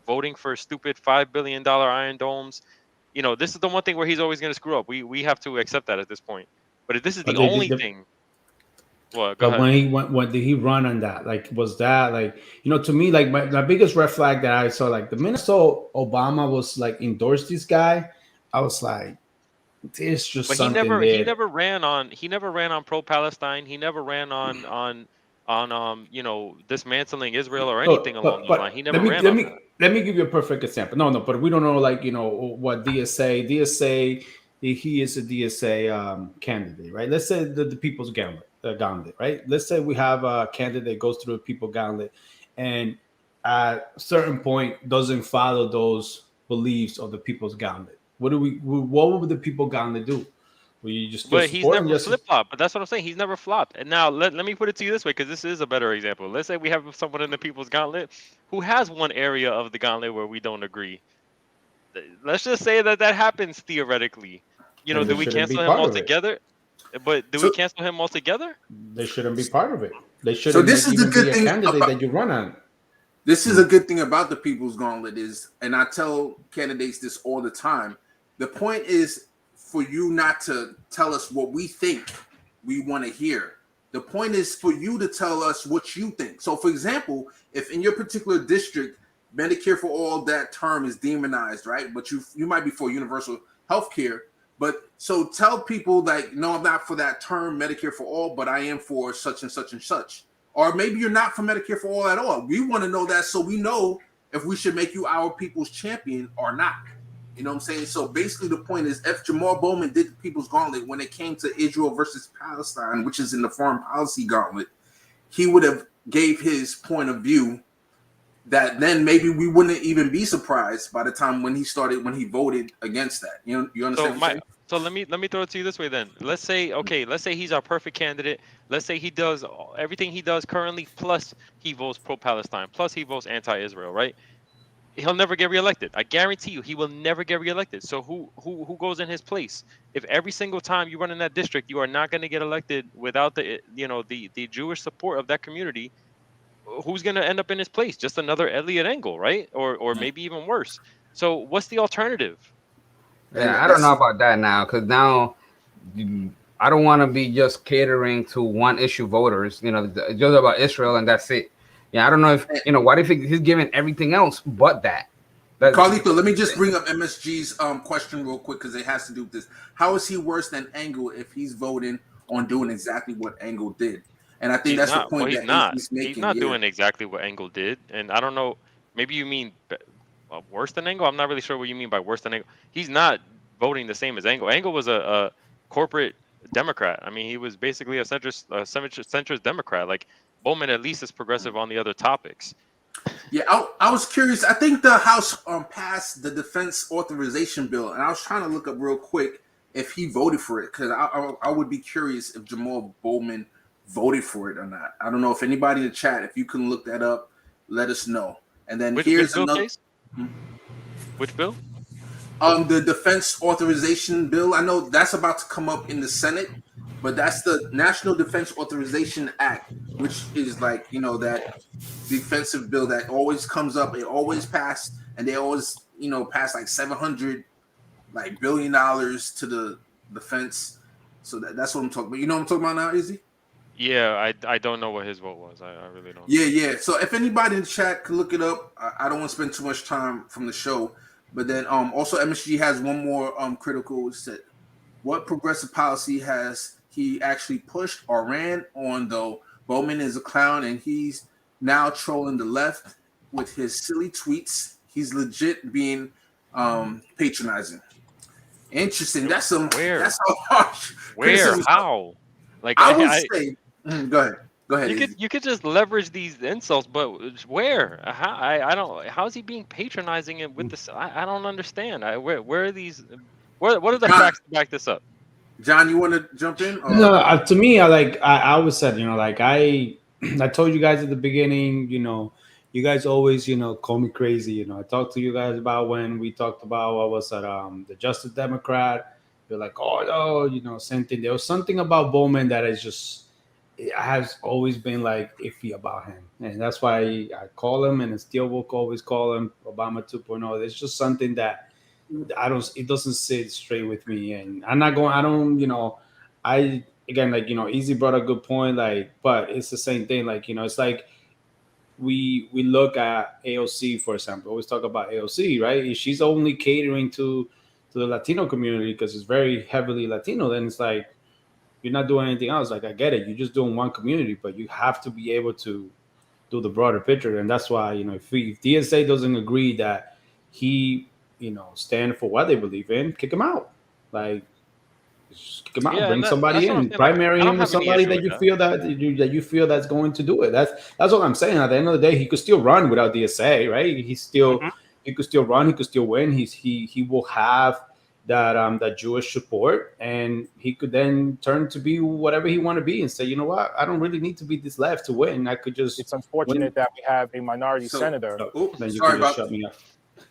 voting for stupid $5 billion Iron Domes. This is the one thing where he's always going to screw up. We have to accept that at this point. But if this is the But only thing, well, go but ahead. when he went, when did he run on that? Like, was that like, to me, like my biggest red flag that I saw, like the minute I saw Obama was like endorsed this guy, I was like, there's just But he something never he there. never ran on pro Palestine. He never ran on dismantling Israel or anything along those lines. He Let never me ran let on me that. let me give you a perfect example. No, but we don't know, like, what DSA. He is a DSA candidate, right? Let's say the People's Gauntlet, right? Let's say we have a candidate goes through the People Gauntlet, and at a certain point doesn't follow those beliefs of the People's Gauntlet. What would the People Gauntlet do? Will you just still But he's support him? never Just flip flop. But that's what I'm saying. He's never flopped. And now let me put it to you this way, because this is a better example. Let's say we have someone in the People's Gauntlet who has one area of the gauntlet where we don't agree. Let's just say that happens theoretically. then they Do we shouldn't be cancel him part of it. altogether? But do we So, cancel him altogether? They shouldn't be part of it. They so shouldn't this is the even be good a thing candidate about that you run on. this is a good thing about the People's Gauntlet is, and I tell candidates this all the time. The point is for you not to tell us what we think we want to hear. The point is for you to tell us what you think. So, for example, if in your particular district, Medicare for all, that term is demonized, right? But you might be for universal health care. But so tell people like, no, I'm not for that term, Medicare for all, but I am for such and such and such. Or maybe you're not for Medicare for all at all. We want to know that so we know if we should make you our people's champion or not. You know what I'm saying? So basically the point is if Jamal Bowman did the People's Gauntlet when it came to Israel versus Palestine, which is in the foreign policy gauntlet, he would have gave his point of view that then maybe we wouldn't even be surprised by the time when he voted against that. You So understand what I'm saying? let me throw it to you this way then. Let's say he's our perfect candidate. Let's say he does everything he does currently, plus he votes pro-Palestine, plus he votes anti-Israel, right? He'll never get reelected. I guarantee you, he will never get reelected. So who goes in his place? If every single time you run in that district, you are not going to get elected without the Jewish support of that community, who's going to end up in his place? Just another Elliot Engel, right? Or maybe even worse. So what's the alternative? And Yeah, I don't know about that now, because now I don't want to be just catering to one issue voters, just about Israel and that's it. Yeah, I don't know if, what if he's giving everything else but that? Carlito, let me just bring up MSG's question real quick because it has to do with this. How is he worse than Engel if he's voting on doing exactly what Engel did? And I think He's that's the not. Well, point he's that not. he's He's making. not Yeah. doing exactly what Engel did. And I don't know. Maybe you mean worse than Engel. I'm not really sure what you mean by worse than Engel. He's not voting the same as Engel. Engel was a corporate Democrat. I mean, he was basically a centrist Democrat. Like Bowman, at least is progressive on the other topics. Yeah, I was curious. I think the House passed the Defense Authorization Bill, and I was trying to look up real quick if he voted for it because I would be curious if Jamal Bowman voted for it or not. I don't know if anybody in the chat, if you can look that up, let us know. And then Which here's bill, another. Chase? Which bill? The Defense Authorization Bill. I know that's about to come up in the Senate, but that's the National Defense Authorization Act, which is like that defensive bill that always comes up. It always passed, and they always pass like $700 billion to the defense. So that's what I'm talking about. You know what I'm talking about now, Izzy? Yeah, I don't know what his vote was. I really don't. Yeah. So if anybody in the chat could look it up, I don't want to spend too much time from the show. But then also MSG has one more critical set. What progressive policy has he actually pushed or ran on, though? Bowman is a clown and he's now trolling the left with his silly tweets. He's legit being patronizing. Interesting. That's a harsh criticism. How? Like I would say go ahead. Go ahead. You could just leverage these insults, but where? How? I don't. How is he being patronizing it with this? I don't understand. Where are these? What are the facts to back this up? John, you want to jump in? Or? No, to me, I always said, like I told you guys at the beginning, you guys always, call me crazy. I talked to you guys about when we talked about what was that, the Justice Democrat. You're like, oh no, same thing. There was something about Bowman that is just it has always been like iffy about him, and that's why I call him, and still will always call him Obama 2.0. There's just something that I don't. It doesn't sit straight with me, and I'm not going. I don't. I again, like, Easy brought a good point. Like, but it's the same thing. Like, it's like we look at AOC, for example. Always talk about AOC, right? If she's only catering to the Latino community because it's very heavily Latino, then it's like you're not doing anything else. Like, I get it, you're just doing one community, but you have to be able to do the broader picture. And that's why, if DSA doesn't agree that he, stand for what they believe in, kick him out. Like, just kick him out, Yeah, bring and somebody that's what I'm in, saying. Like, primary I don't him with have any somebody issue that with you that. feel that you feel that's going to do it. That's what I'm saying. At the end of the day, he could still run without DSA, right? Hmm. He could still run, he could still win. He will have that Jewish support, and he could then turn to be whatever he want to be and say, you know what, I don't really need to be this left to win. I could just It's win. unfortunate that we have a minority So, senator. Then you sorry can just about shut me up.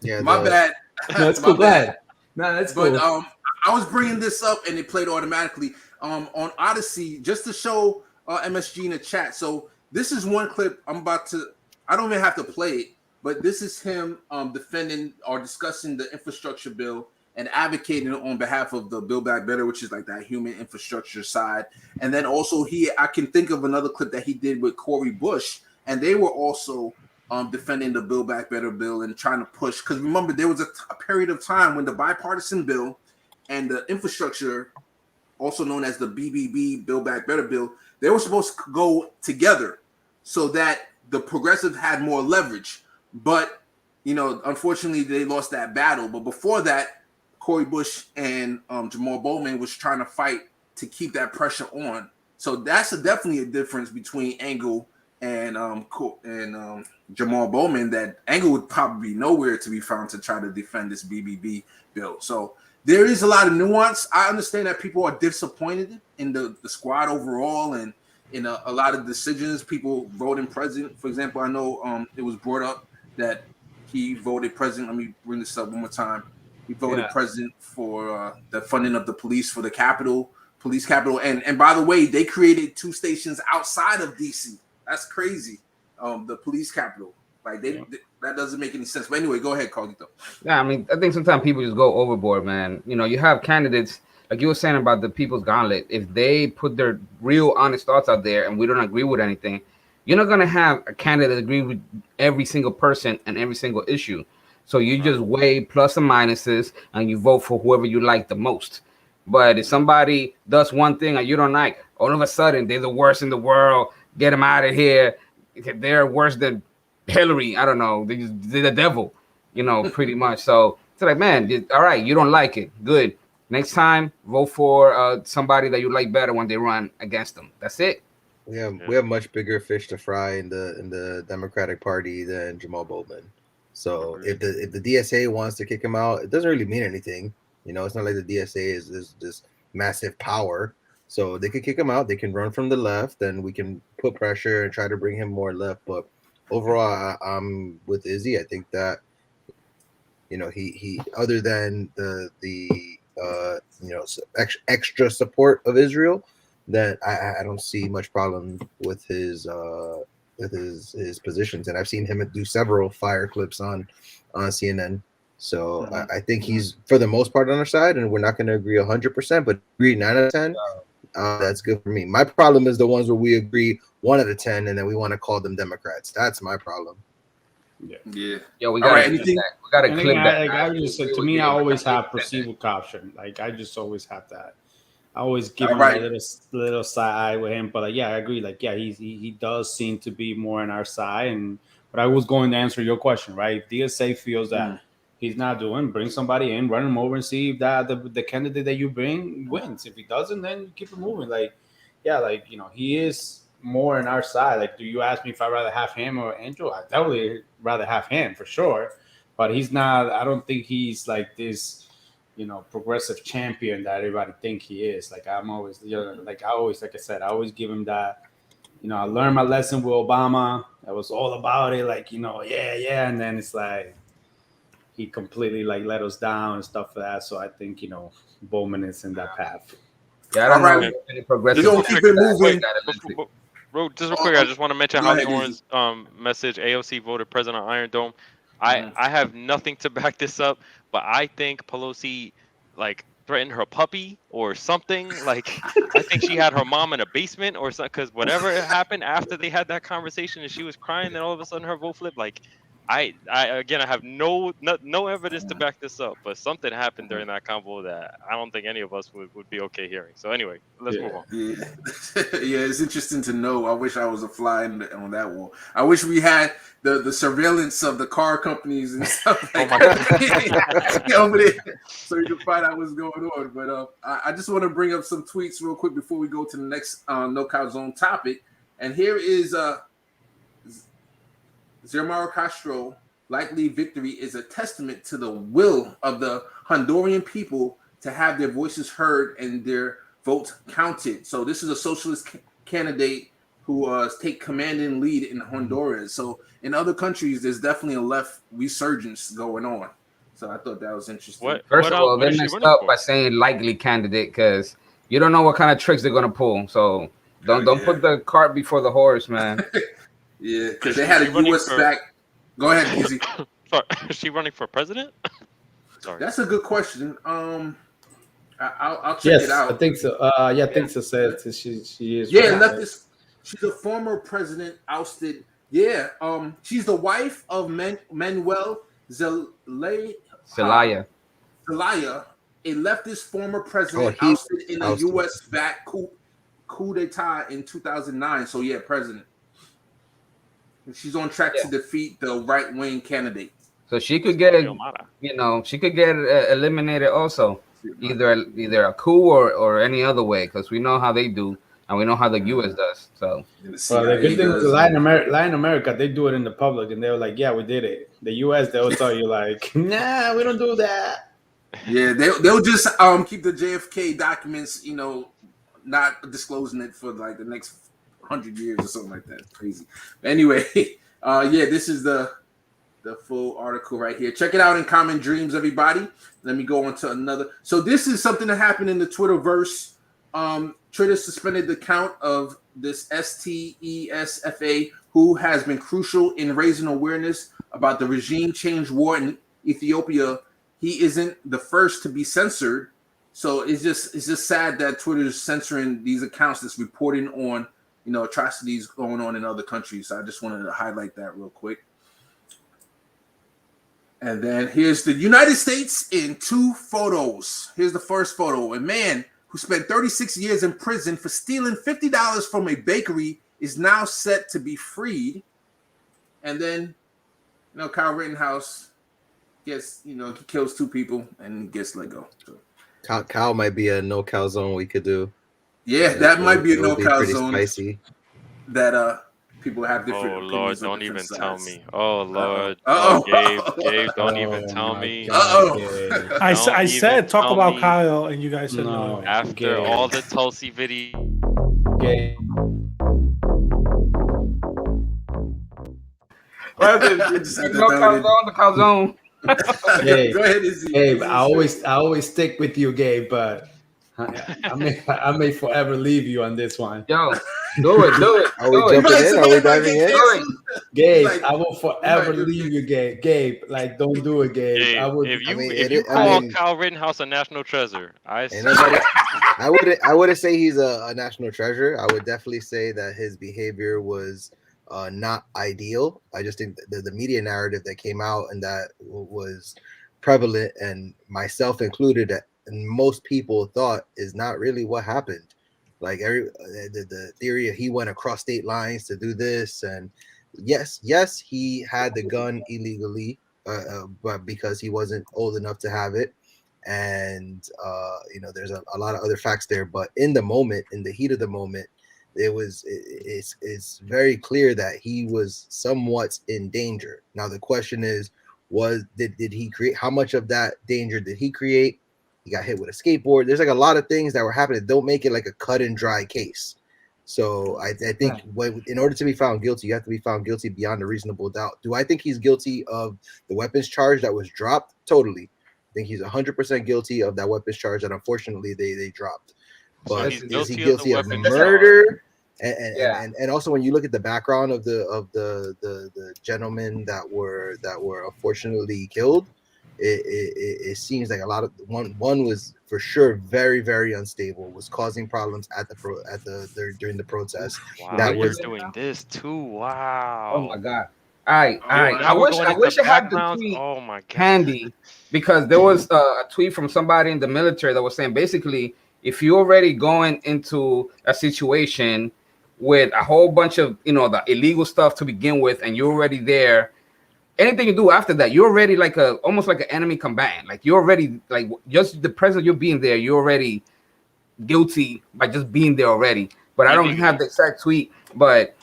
Yeah, my bad. No, that's My cool. Go bad. ahead. No, that's But cool. I was bringing this up and it played automatically on Odyssey just to show MSG in the chat. So this is one clip I'm about to. I don't even have to play it, but this is him defending or discussing the infrastructure bill and advocating on behalf of the Build Back Better, which is like that human infrastructure side. And then also I can think of another clip that he did with Cory Bush, and they were also defending the Build Back Better bill and trying to push. Because remember, there was a period of time when the bipartisan bill and the infrastructure, also known as the BBB, Build Back Better bill, they were supposed to go together so that the progressive had more leverage. But, unfortunately, they lost that battle. But before that, Cory Bush and Jamal Bowman was trying to fight to keep that pressure on. So that's definitely a difference between Angle and Jamal Bowman, that Angle would probably be nowhere to be found to try to defend this BBB bill. So there is a lot of nuance. I understand that people are disappointed in the squad overall and in a lot of decisions. People voting president, for example. I know it was brought up that he voted president. Let me bring this up one more time. He voted president for the funding of the police for the police capital. And by the way, they created 2 stations outside of DC. That's crazy. The police capital. Like that doesn't make any sense. But anyway, go ahead, Carlito. Yeah, I mean, I think sometimes people just go overboard, man. You have candidates like you were saying about the People's Gauntlet. If they put their real honest thoughts out there and we don't agree with anything, you're not gonna have a candidate agree with every single person and every single issue. So you just weigh plus and minuses and you vote for whoever you like the most. But if somebody does one thing and you don't like, all of a sudden they're the worst in the world. Get them out of here. They're worse than Hillary. I don't know. They're the devil, pretty much. So it's like, man, all right, you don't like it. Good. Next time, vote for somebody that you like better when they run against them. That's it. we have much bigger fish to fry in the Democratic Party than Jamal Bowman. So if the DSA wants to kick him out, it doesn't really mean anything. It's not like the DSA is this massive power. So they could kick him out. They can run from the left, and we can put pressure and try to bring him more left. But overall, I'm with Izzy. I think that he other than the extra support of Israel, that I don't see much problem with his positions. And I've seen him do several fire clips on CNN. So I think he's for the most part on our side, and we're not going to agree 100%, but agree 9 out of 10. That's good for me. My problem is the ones where we agree 1 out of 10, and then we want to call them Democrats. That's my problem. Yeah. Yo, we got anything. We got to clip that. Like I just said, to me, I always have perceived caution. Like I just always have that. I always give him a little side with him, but I agree. Like he does seem to be more on our side. But I was going to answer your question, right? If DSA feels that he's not doing, bring somebody in, run him over, and see if that the candidate that you bring wins. If he doesn't, then you keep it moving. He is more on our side. Like, do you ask me if I'd rather have him or Angel? I definitely rather have him for sure. But he's not. I don't think he's like this. Progressive champion that everybody think he is. Like I'm always, like I said, I always give him that. I learned my lesson with Obama, that was all about it, like, yeah, and then it's like he completely like let us down and stuff like that. So I think Bowman is in that path. Yeah, I All don't know right, if any progressive. we're gonna keep it moving. Bro, just real quick, I just want to mention Go Holly ahead, Horn's message. AOC voted President Iron Dome. Mhm. I have nothing to back this up, but I think Pelosi like threatened her puppy or something. Like I think she had her mom in a basement or something. Because whatever happened after they had that conversation and she was crying, then all of a sudden her vote flipped. Like I again, I have no evidence to back this up, but something happened during that convo that I don't think any of us would be okay hearing. So anyway, let's move on. Yeah, yeah, it's interesting to know. I wish I was a fly on that wall. I wish we had the surveillance of the car companies and stuff like that over there, so you can find out what's going on. But I just want to bring up some tweets real quick before we go to the next No Cow Zone topic. And here is Xiomara Castro. Likely victory is a testament to the will of the Honduran people to have their voices heard and their votes counted. So this is a socialist candidate who take commanding lead in Honduras. So in other countries, there's definitely a left resurgence going on. So I thought that was interesting. First of all, they messed up by saying likely candidate because you don't know what kind of tricks they're gonna pull. So don't put the cart before the horse, man. Yeah, because they had a U.S. back. Go ahead, Gizzy. Sorry, is she running for president? Sorry, that's a good question. I'll check it out. I think so. I think so. Says she is. Yeah, leftist. She's a former president ousted. Yeah, she's the wife of Manuel Zelaya. Zelaya, a leftist former president ousted in a U.S.-backed coup d'etat in 2009. So yeah, president. She's on track to defeat the right-wing candidate. So she could get, she could get eliminated also, either a coup or any other way, because we know how they do, and we know how the U.S. does. So, the good thing with Latin America, they do it in the public, and they were like, "Yeah, we did it." The U.S. they'll tell you like, "Nah, we don't do that." Yeah, they'll just keep the JFK documents, not disclosing it for like the next 100 years or something like that. It's crazy. But anyway, this is the full article right here. Check it out in Common Dreams, everybody. Let me go on to another. So this is something that happened in the Twitterverse. Twitter suspended the account of this STESFA, who has been crucial in raising awareness about the regime change war in Ethiopia. He isn't the first to be censored. So it's just sad that Twitter is censoring these accounts that's reporting on atrocities going on in other countries. So I just wanted to highlight that real quick. And then here's the United States in 2 photos. Here's the first photo. A man who spent 36 years in prison for stealing $50 from a bakery is now set to be freed. And then, Kyle Rittenhouse gets, he kills 2 people and gets let go. So. Kyle might be a no cow zone we could do. Yeah, that might be a no cow zone. Spicy. That people have different. Oh Lord, don't even tell me. Oh Lord. Gabe, don't even tell me. I said talk about Kyle, and you guys said no. After all the Tulsi video. Gabe. The calzone. Gabe, go ahead, Izzy. Gabe, I always stick with you, Gabe, but I may forever leave you on this one. Yo, do it. Are we jumping in? Are we diving in? Gabe, I will forever leave you, Gabe. Gabe, like, don't do it, Gabe. If you call Kyle Rittenhouse a national treasure, I wouldn't say he's a national treasure. I would definitely say that his behavior was not ideal. I just think the media narrative that came out and that was prevalent, and myself included, and most people thought is not really what happened. Like the theory of he went across state lines to do this, and yes, he had the gun illegally, but because he wasn't old enough to have it, and there's a lot of other facts there. But in the moment, in the heat of the moment, it's very clear that he was somewhat in danger. Now the question is, did he create? How much of that danger did he create? He got hit with a skateboard. There's like a lot of things that were happening. Don't make it like a cut and dry case. So I think in order to be found guilty, you have to be found guilty beyond a reasonable doubt. Do I think he's guilty of the weapons charge that was dropped? Totally. I think he's 100% guilty of that weapons charge that unfortunately they dropped. But he's is he guilty guilty of of the weapons murder? And also when you look at the background of the gentlemen that were unfortunately killed, it seems like a lot of one was for sure very, very unstable, was causing problems during the protest. Wow, That you're was doing this too. Oh my Wow. god. All right. Now we're going I into wish I had the backgrounds. tweet Oh my god. handy, because there was a tweet from somebody in the military that was saying basically, if you're already going into a situation with a whole bunch of the illegal stuff to begin with, and you're already there, anything you do after that, you're already like almost like an enemy combatant. Like you're already like just the presence of you being there, you're already guilty by just being there already. But I don't have the exact tweet. But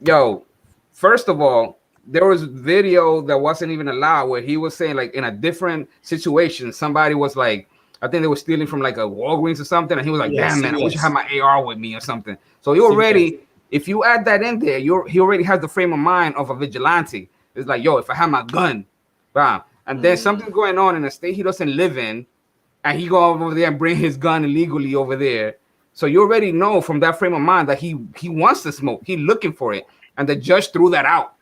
yo, first of all, there was video that wasn't even allowed where he was saying like in a different situation, somebody was like, I think they were stealing from like a Walgreens or something, and he was like, "Damn man, I wish I had my AR with me or something." So he already, if you add that in there, he already has the frame of mind of a vigilante. It's like, yo, if I had my gun, bam, and then something's going on in a state he doesn't live in, and he go over there and bring his gun illegally over there. So you already know from that frame of mind that he wants to smoke. He's looking for it, and the judge threw that out.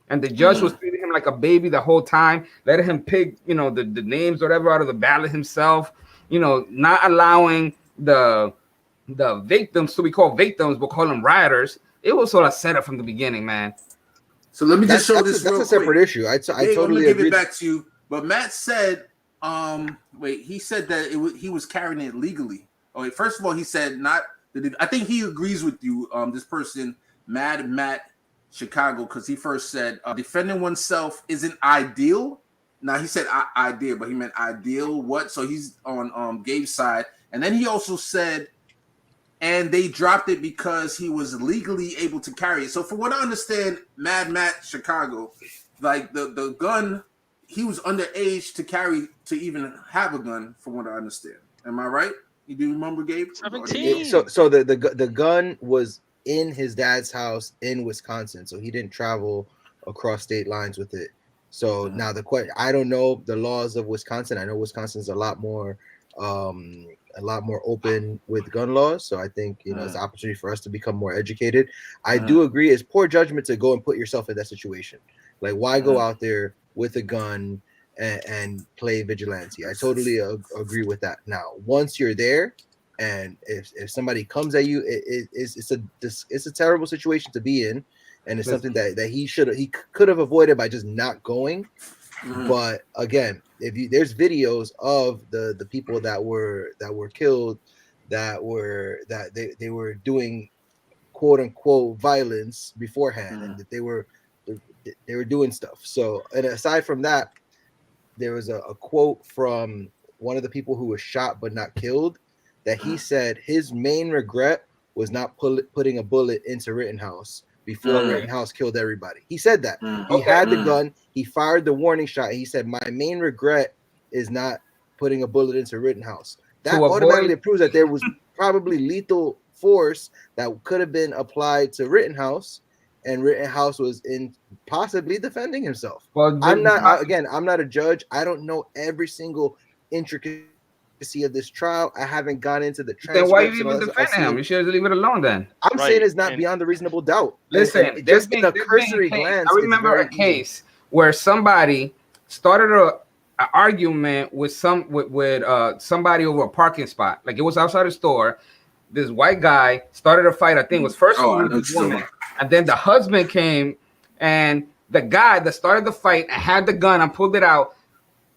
And the judge was treating him like a baby the whole time, letting him pick, the names, whatever, out of the ballot himself, not allowing the victims to be called victims, but call them rioters. It was sort of set up from the beginning, man. So let me just show this. That's real a separate quick. issue. I Dave, totally give agree. it back to you. But Matt said, he said that he was carrying it legally. Oh, wait, first of all, he said not. I think he agrees with you. This person, Matt Chicago, because he first said defending oneself isn't ideal. Now he said ideal, but he meant ideal. What? So he's on Gabe's side, and then he also said, and they dropped it because he was legally able to carry it. So from what I understand, Matt Chicago, like the gun, he was underage to even have a gun. From what I understand, am I right? You do remember, Gabe? 17. So the gun was in his dad's house in Wisconsin, so he didn't travel across state lines with it. So now the question, I don't know the laws of Wisconsin. I know Wisconsin's a lot more open with gun laws. So I think it's an opportunity for us to become more educated. I do agree, it's poor judgment to go and put yourself in that situation. Like, why go out there with a gun and play vigilante? I totally agree with that. Now, once you're there, and if somebody comes at you, it's a terrible situation to be in, and it's something that he could have avoided by just not going. But again, there's videos of the people that were killed, that they were doing quote unquote violence beforehand, and that they were doing stuff. So, and aside from that, there was a quote from one of the people who was shot but not killed, that he said his main regret was not putting a bullet into Rittenhouse before Rittenhouse killed everybody. He said that. He had the gun. He fired the warning shot. He said, my main regret is not putting a bullet into Rittenhouse. That automatically proves that there was probably lethal force that could have been applied to Rittenhouse, and Rittenhouse was in possibly defending himself. Well, I'm not a judge. I don't know every single intricacy of this trial. I haven't gone into the transcripts. Then why you even defend him? You should leave it alone then. I'm saying it's not beyond the reasonable doubt. Listen, just in a cursory glance. I remember a case where somebody started an argument with somebody over a parking spot. Like, it was outside a store. This white guy started a fight. I think it was first with this woman, and then the husband came, and the guy that started the fight and had the gun and pulled it out,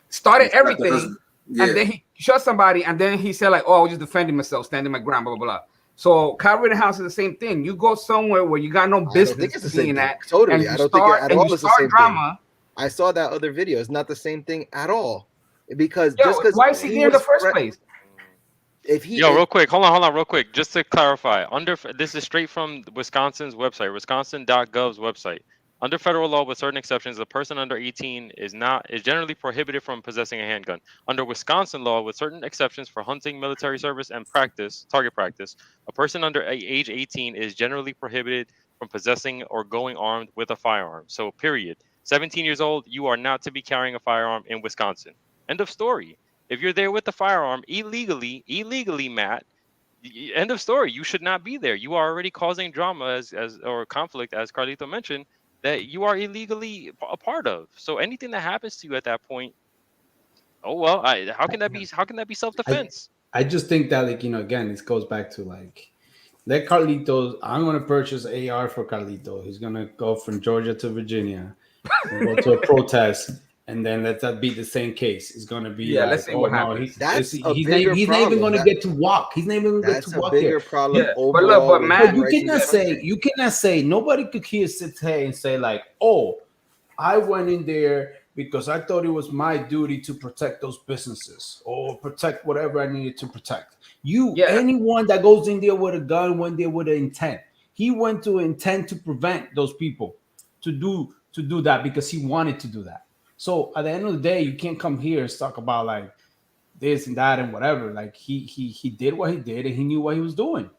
started everything, and then he shot somebody, and then he said like, "Oh, I was just defending myself, standing my ground, blah blah blah." So Kyle Rittenhouse is the same thing. You go somewhere where you got no business being at. Totally, I don't think at all it's the same drama. Thing. I saw that other video. It's not the same thing at all, because why is he there in the first place? Real quick, hold on, real quick, just to clarify, this is straight from Wisconsin's website, wisconsin.gov's website. Under federal law, with certain exceptions, a person under 18 is generally prohibited from possessing a handgun. Under Wisconsin law, with certain exceptions for hunting, military service, and target practice, a person under age 18 is generally prohibited from possessing or going armed with a firearm. So, period. 17 years old, you are not to be carrying a firearm in Wisconsin. End of story. If you're there with the firearm illegally, Matt, end of story. You should not be there. You are already causing drama as or conflict, as Carlito mentioned, that you are illegally a part of. So anything that happens to you at that point, oh well, how can that be self-defense? I just think that, like, again, this goes back to, like, let Carlitos. I'm gonna purchase AR for Carlito. He's gonna go from Georgia to Virginia and go to a protest, and then let that be the same case. It's gonna be let's see what happens. He's not even gonna get to walk. He's not even gonna get to walk bigger here. problem. Yeah, Overall, but Matt, You cannot say nobody could here sit here and say, like, oh, I went in there because I thought it was my duty to protect those businesses or protect whatever I needed to protect. Anyone that goes in there with a gun went there with an intent. He went to intend to prevent those people to do that because he wanted to do that. So at the end of the day, you can't come here and talk about, like, this and that and whatever. Like, he did what he did and he knew what he was doing.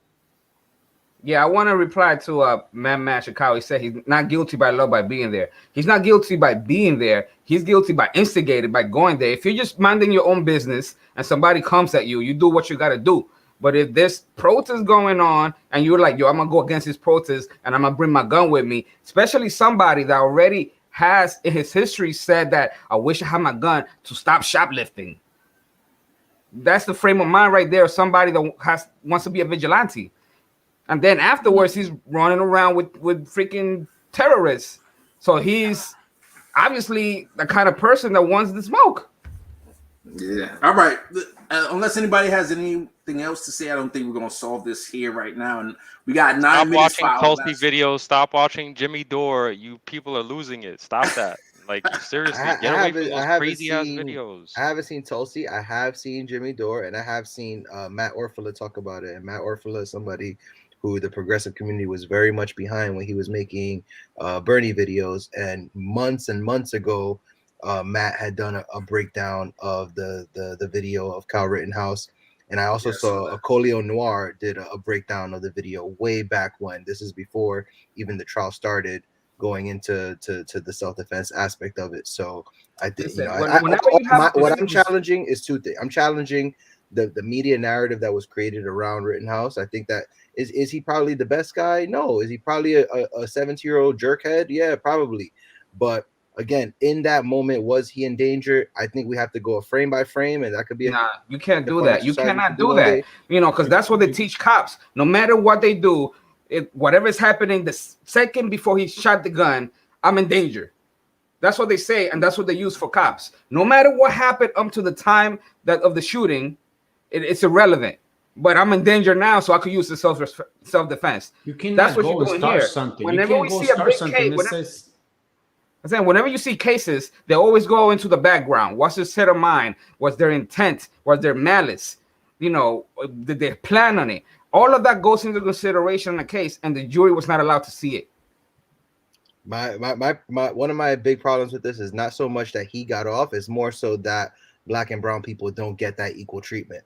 Yeah, I want to reply to Matt Chicago. He said he's not guilty by law by being there. He's not guilty by being there. He's guilty by instigated by going there. If you're just minding your own business and somebody comes at you, you do what you got to do. But if there's protest going on and you're like, yo, I'm going to go against this protest and I'm going to bring my gun with me, especially somebody that already has in his history said that I wish I had my gun to stop shoplifting. That's the frame of mind right there. Somebody that wants to be a vigilante. And then afterwards, he's running around with freaking terrorists. So he's obviously the kind of person that wants the smoke. Yeah. All right. Unless anybody has anything else to say, I don't think we're going to solve this here right now. And we got 9 minutes. Stop watching Tulsi videos. Stop watching Jimmy Dore. You people are losing it. Stop that. Like, seriously, get away from those crazy-ass videos. I haven't seen Tulsi. I have seen Jimmy Dore, and I have seen Matt Orfalea talk about it. And Matt Orfalea is somebody who the progressive community was very much behind when he was making Bernie videos. And months ago, Matt had done a breakdown of the video of Kyle Rittenhouse. And I also saw a Colio Noir did a breakdown of the video way back when. This is before even the trial started, going into the self-defense aspect of it. So I think, what I'm challenging is two things. I'm challenging the media narrative that was created around Rittenhouse. I think that is he probably the best guy? No. Is he probably a 17-year-old jerkhead? Yeah, probably. But again, in that moment, was he in danger? I think we have to go frame by frame, and that could be you can't do that. You cannot do that. Because that's what they teach cops. No matter what they do, whatever is happening the second before he shot the gun, I'm in danger. That's what they say, and that's what they use for cops. No matter what happened up to the time of the shooting, it's irrelevant. But I'm in danger now, so I could use the self-defense. You cannot That's what go you're doing start here. something. Whenever we see a big case, whenever you see cases, they always go into the background. What's their set of mind? What's their intent? What's their malice? Did they plan on it? All of that goes into consideration in the case, and the jury was not allowed to see it. My one of my big problems with this is not so much that he got off, it's more so that Black and brown people don't get that equal treatment.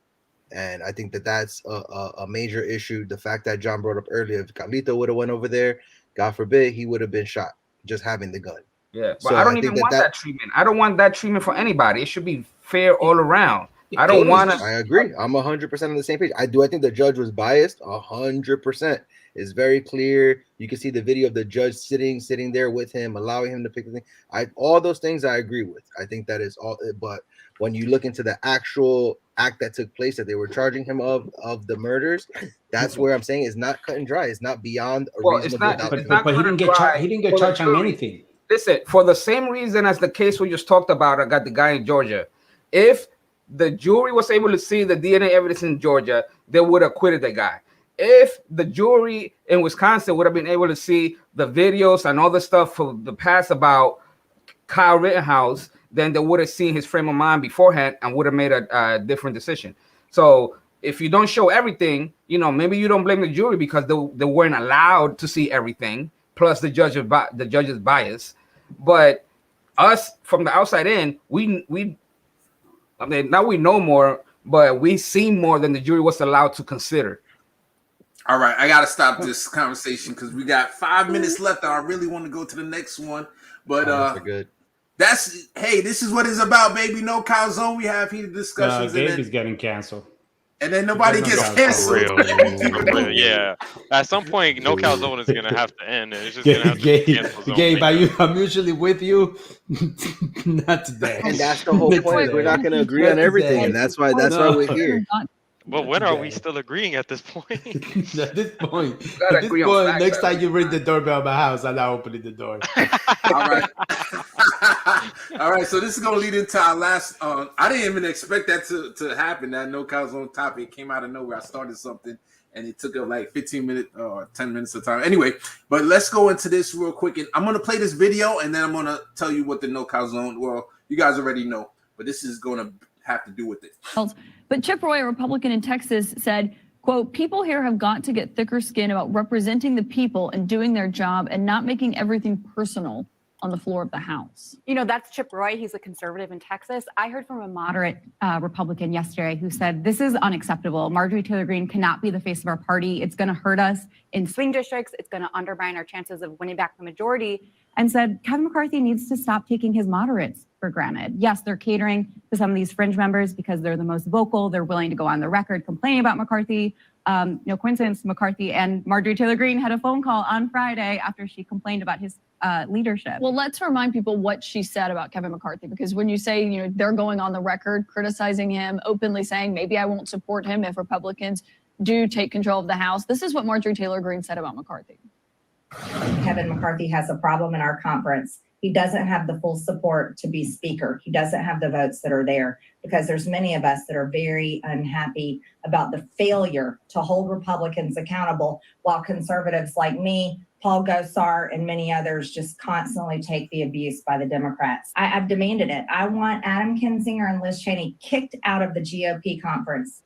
And I think that's a major issue. The fact that John brought up earlier, if Carlito would have went over there, God forbid, he would have been shot just having the gun. Yeah, but so I don't even want that treatment. I don't want that treatment for anybody. It should be fair all around. I don't want to. I agree. I'm 100% on the same page. I think the judge was biased 100%. It's very clear. You can see the video of the judge sitting there with him, allowing him to pick the thing. All those things I agree with. I think that is all. But when you look into the actual act that took place that they were charging him of the murders, that's where I'm saying it's not cut and dry. It's not beyond a reasonable doubt. But he didn't get charged. He didn't get charged on anything. Listen, for the same reason as the case we just talked about, I got the guy in Georgia. If the jury was able to see the DNA evidence in Georgia, they would have acquitted the guy. If the jury in Wisconsin would have been able to see the videos and all the stuff from the past about Kyle Rittenhouse, then they would have seen his frame of mind beforehand and would have made a different decision. So if you don't show everything, maybe you don't blame the jury because they weren't allowed to see everything. plus the judge's bias. But us from the outside in, I mean, now we know more, but we see more than the jury was allowed to consider. All right, I gotta stop this conversation because we got 5 minutes left. I really want to go to the next one, but good. This is what it's about, baby. No calzone. We have heated discussions. Gabe is getting canceled. And then nobody gets canceled. For real, yeah. At some point, no calzone is gonna have to end, and it's just gonna have to be canceled. Gabe, I'm usually with you. Not today. And that's the whole point. We're not going to agree on everything, and that's why we're here. But when are we still agreeing at this point? At this point, next time you ring the doorbell at my house, I'm not opening the door. All right. All right, so this is going to lead into our last. I didn't even expect that to happen. That no calzone topic came out of nowhere. I started something, and it took up like 15 minutes or 10 minutes of time. Anyway, but let's go into this real quick. And I'm going to play this video, and then I'm going to tell you what the no calzone. Well, you guys already know, but this is going to have to do with it. But Chip Roy, a Republican in Texas, said, quote, people here have got to get thicker skin about representing the people and doing their job and not making everything personal on the floor of the House. You know, that's Chip Roy. He's a conservative in Texas. I heard from a moderate Republican yesterday who said, this is unacceptable. Marjorie Taylor Greene cannot be the face of our party. It's going to hurt us in swing districts. It's going to undermine our chances of winning back the majority. And said Kevin McCarthy needs to stop taking his moderates for granted. Yes, they're catering to some of these fringe members because they're the most vocal. They're willing to go on the record complaining about McCarthy. No coincidence, McCarthy and Marjorie Taylor Greene had a phone call on Friday after she complained about his leadership. Well, let's remind people what she said about Kevin McCarthy, because when you say, you know, they're going on the record criticizing him, openly saying maybe I won't support him if Republicans do take control of the House. This is what Marjorie Taylor Greene said about McCarthy. Kevin McCarthy has a problem in our conference. He doesn't have the full support to be speaker. He doesn't have the votes that are there because there's many of us that are very unhappy about the failure to hold Republicans accountable while conservatives like me, Paul Gosar, and many others just constantly take the abuse by the Democrats. I've demanded it. I want Adam Kinzinger and Liz Cheney kicked out of the GOP conference.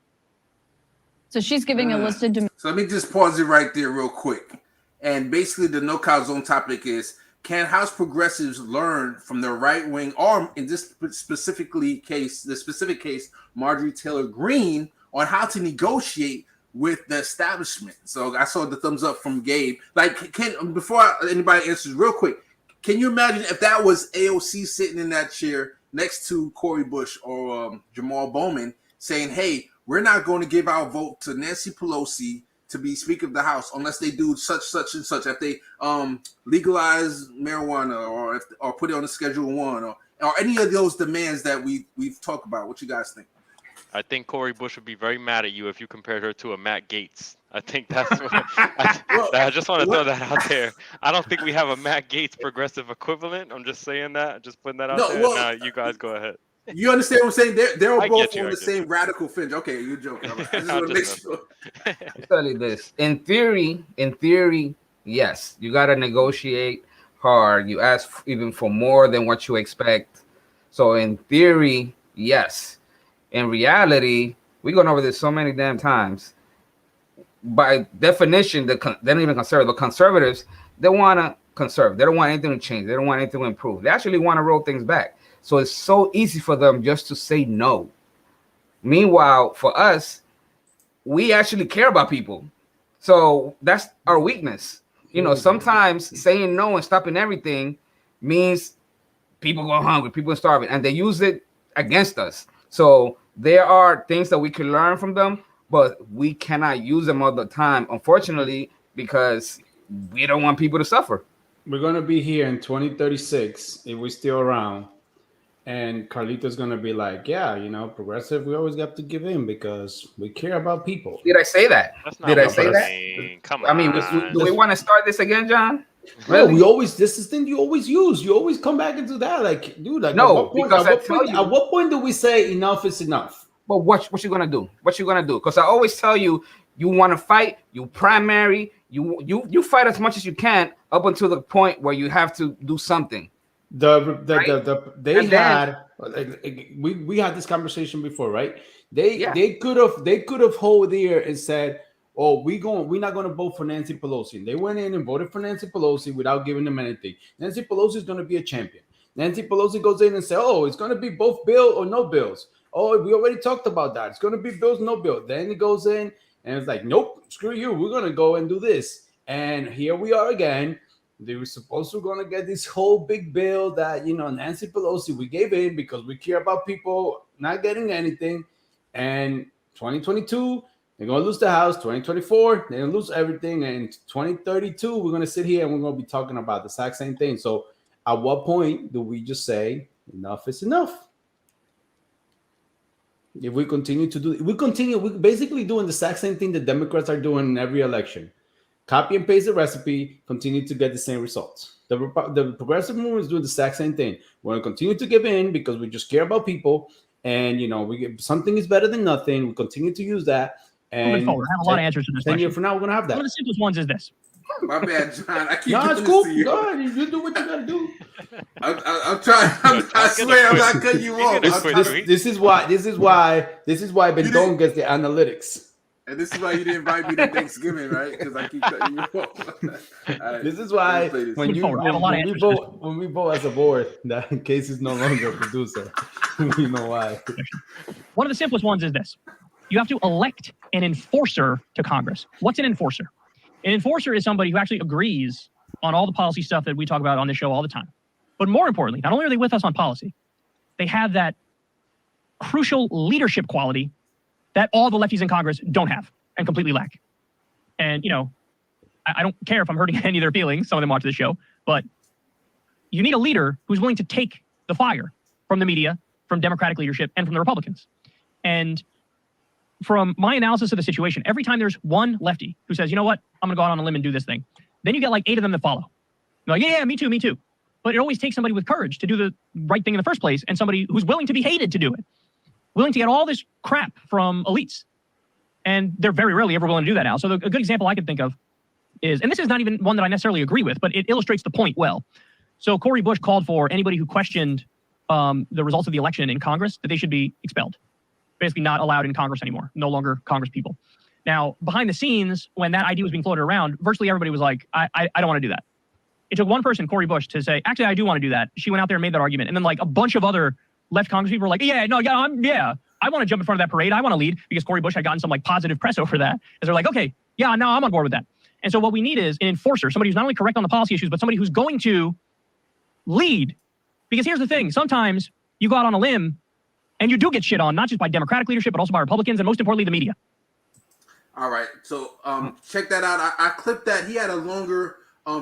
So she's giving a listed demand. So let me just pause it right there real quick. And basically the no calzone topic is, can House progressives learn from the right wing, or in this specific case, Marjorie Taylor Greene, on how to negotiate with the establishment? So I saw the thumbs up from Gabe. Like, before anybody answers, real quick, can you imagine if that was AOC sitting in that chair next to Cori Bush or Jamal Bowman saying, hey, we're not going to give our vote to Nancy Pelosi to be Speaker of the House unless they do such and such. If they legalize marijuana or put it on the Schedule 1 or any of those demands that we've talked about. What you guys think? I think Cori Bush would be very mad at you if you compared her to a Matt Gaetz. I think that's what I just want to throw that out there. I don't think we have a Matt Gaetz progressive equivalent. I'm just saying that. Just putting that out there. Now you guys go ahead. You understand what I'm saying? They're both on the same radical fringe. Okay, you're joking. I just want to make sure. I'll tell you this. In theory, yes, you got to negotiate hard. You ask even for more than what you expect. So in theory, yes. In reality, we've gone over this so many damn times. By definition, they're not even conservative. The conservatives, they want to conserve. They don't want anything to change. They don't want anything to improve. They actually want to roll things back. So it's so easy for them just to say no. Meanwhile, for us, we actually care about people. So that's our weakness. You know, sometimes saying no and stopping everything means people go hungry, people are starving, and they use it against us. So there are things that we can learn from them, but we cannot use them all the time, unfortunately, because we don't want people to suffer. We're going to be here in 2036 if we're still around. And Carlito's going to be like, yeah, you know, progressive, we always got to give in because we care about people. Did I say that? Did I say that? Come on. I mean, do we want to start this again, John? Really? No, we always, this is the thing you always use. You always come back into that. Like, dude, like, no, at what point do we say enough is enough? But what you going to do? What you going to do? Because I always tell you, you want to fight, you primary, you fight as much as you can up until the point where you have to do something. We had this conversation before, right? They could have hold there and said, oh, we're not going to vote for Nancy Pelosi. And they went in and voted for Nancy Pelosi without giving them anything. Nancy Pelosi is going to be a champion. Nancy Pelosi goes in and says, oh, it's going to be both bill or no bills. Oh, we already talked about that. It's going to be bills, no bill. Then it goes in and it's like, nope, screw you. We're going to go and do this. And here we are again. They were supposed to going to get this whole big bill that, Nancy Pelosi, we gave in because we care about people not getting anything. And 2022, they're going to lose the House. 2024, they're going to lose everything. And 2032, we're going to sit here and we're going to be talking about the exact same thing. So at what point do we just say enough is enough? If we continue to do, we're basically doing the exact same thing the Democrats are doing in every election. Copy and paste the recipe, continue to get the same results. The progressive movement is doing the exact same thing. We're going to continue to give in because we just care about people. And, something is better than nothing. We continue to use that. And moving forward, I have a lot of answers to this 10 question. years from now, we're going to have that. One of the simplest ones is this. My bad, John. I keep No, doing it's this cool. to you. Go ahead. You do what you got to do. I'm trying. I swear I'm not cutting you off. This is why Bendon gets the analytics. And this is why you didn't invite me to Thanksgiving, right? Because I keep cutting you off. Right, this is why when we vote as a board, that case is no longer a producer. We know why. One of the simplest ones is this. You have to elect an enforcer to Congress. What's an enforcer? An enforcer is somebody who actually agrees on all the policy stuff that we talk about on this show all the time. But more importantly, not only are they with us on policy, they have that crucial leadership quality that all the lefties in Congress don't have and completely lack. And, I don't care if I'm hurting any of their feelings. Some of them watch this show, but you need a leader who's willing to take the fire from the media, from Democratic leadership, and from the Republicans. And from my analysis of the situation, every time there's one lefty who says, you know what, I'm going to go out on a limb and do this thing, then you get like 8 of them that follow. They're like, yeah, me too. But it always takes somebody with courage to do the right thing in the first place and somebody who's willing to be hated to do it, willing to get all this crap from elites. And they're very rarely ever willing to do that now. So a good example I could think of is, and this is not even one that I necessarily agree with, but it illustrates the point well. So Cori Bush called for anybody who questioned the results of the election in Congress that they should be expelled. Basically not allowed in Congress anymore, no longer Congress people. Now, behind the scenes, when that idea was being floated around, virtually everybody was like, I don't want to do that. It took one person, Cori Bush, to say, actually, I do want to do that. She went out there and made that argument. And then like a bunch of other left Congress people were like, I want to jump in front of that parade. I want to lead, because Cori Bush had gotten some like positive press over that. And they're like, okay, yeah, now I'm on board with that. And so what we need is an enforcer, somebody who's not only correct on the policy issues, but somebody who's going to lead. Because here's the thing, sometimes you go out on a limb and you do get shit on, not just by Democratic leadership, but also by Republicans, and most importantly, the media. All right. So check that out. I clipped that. He had a longer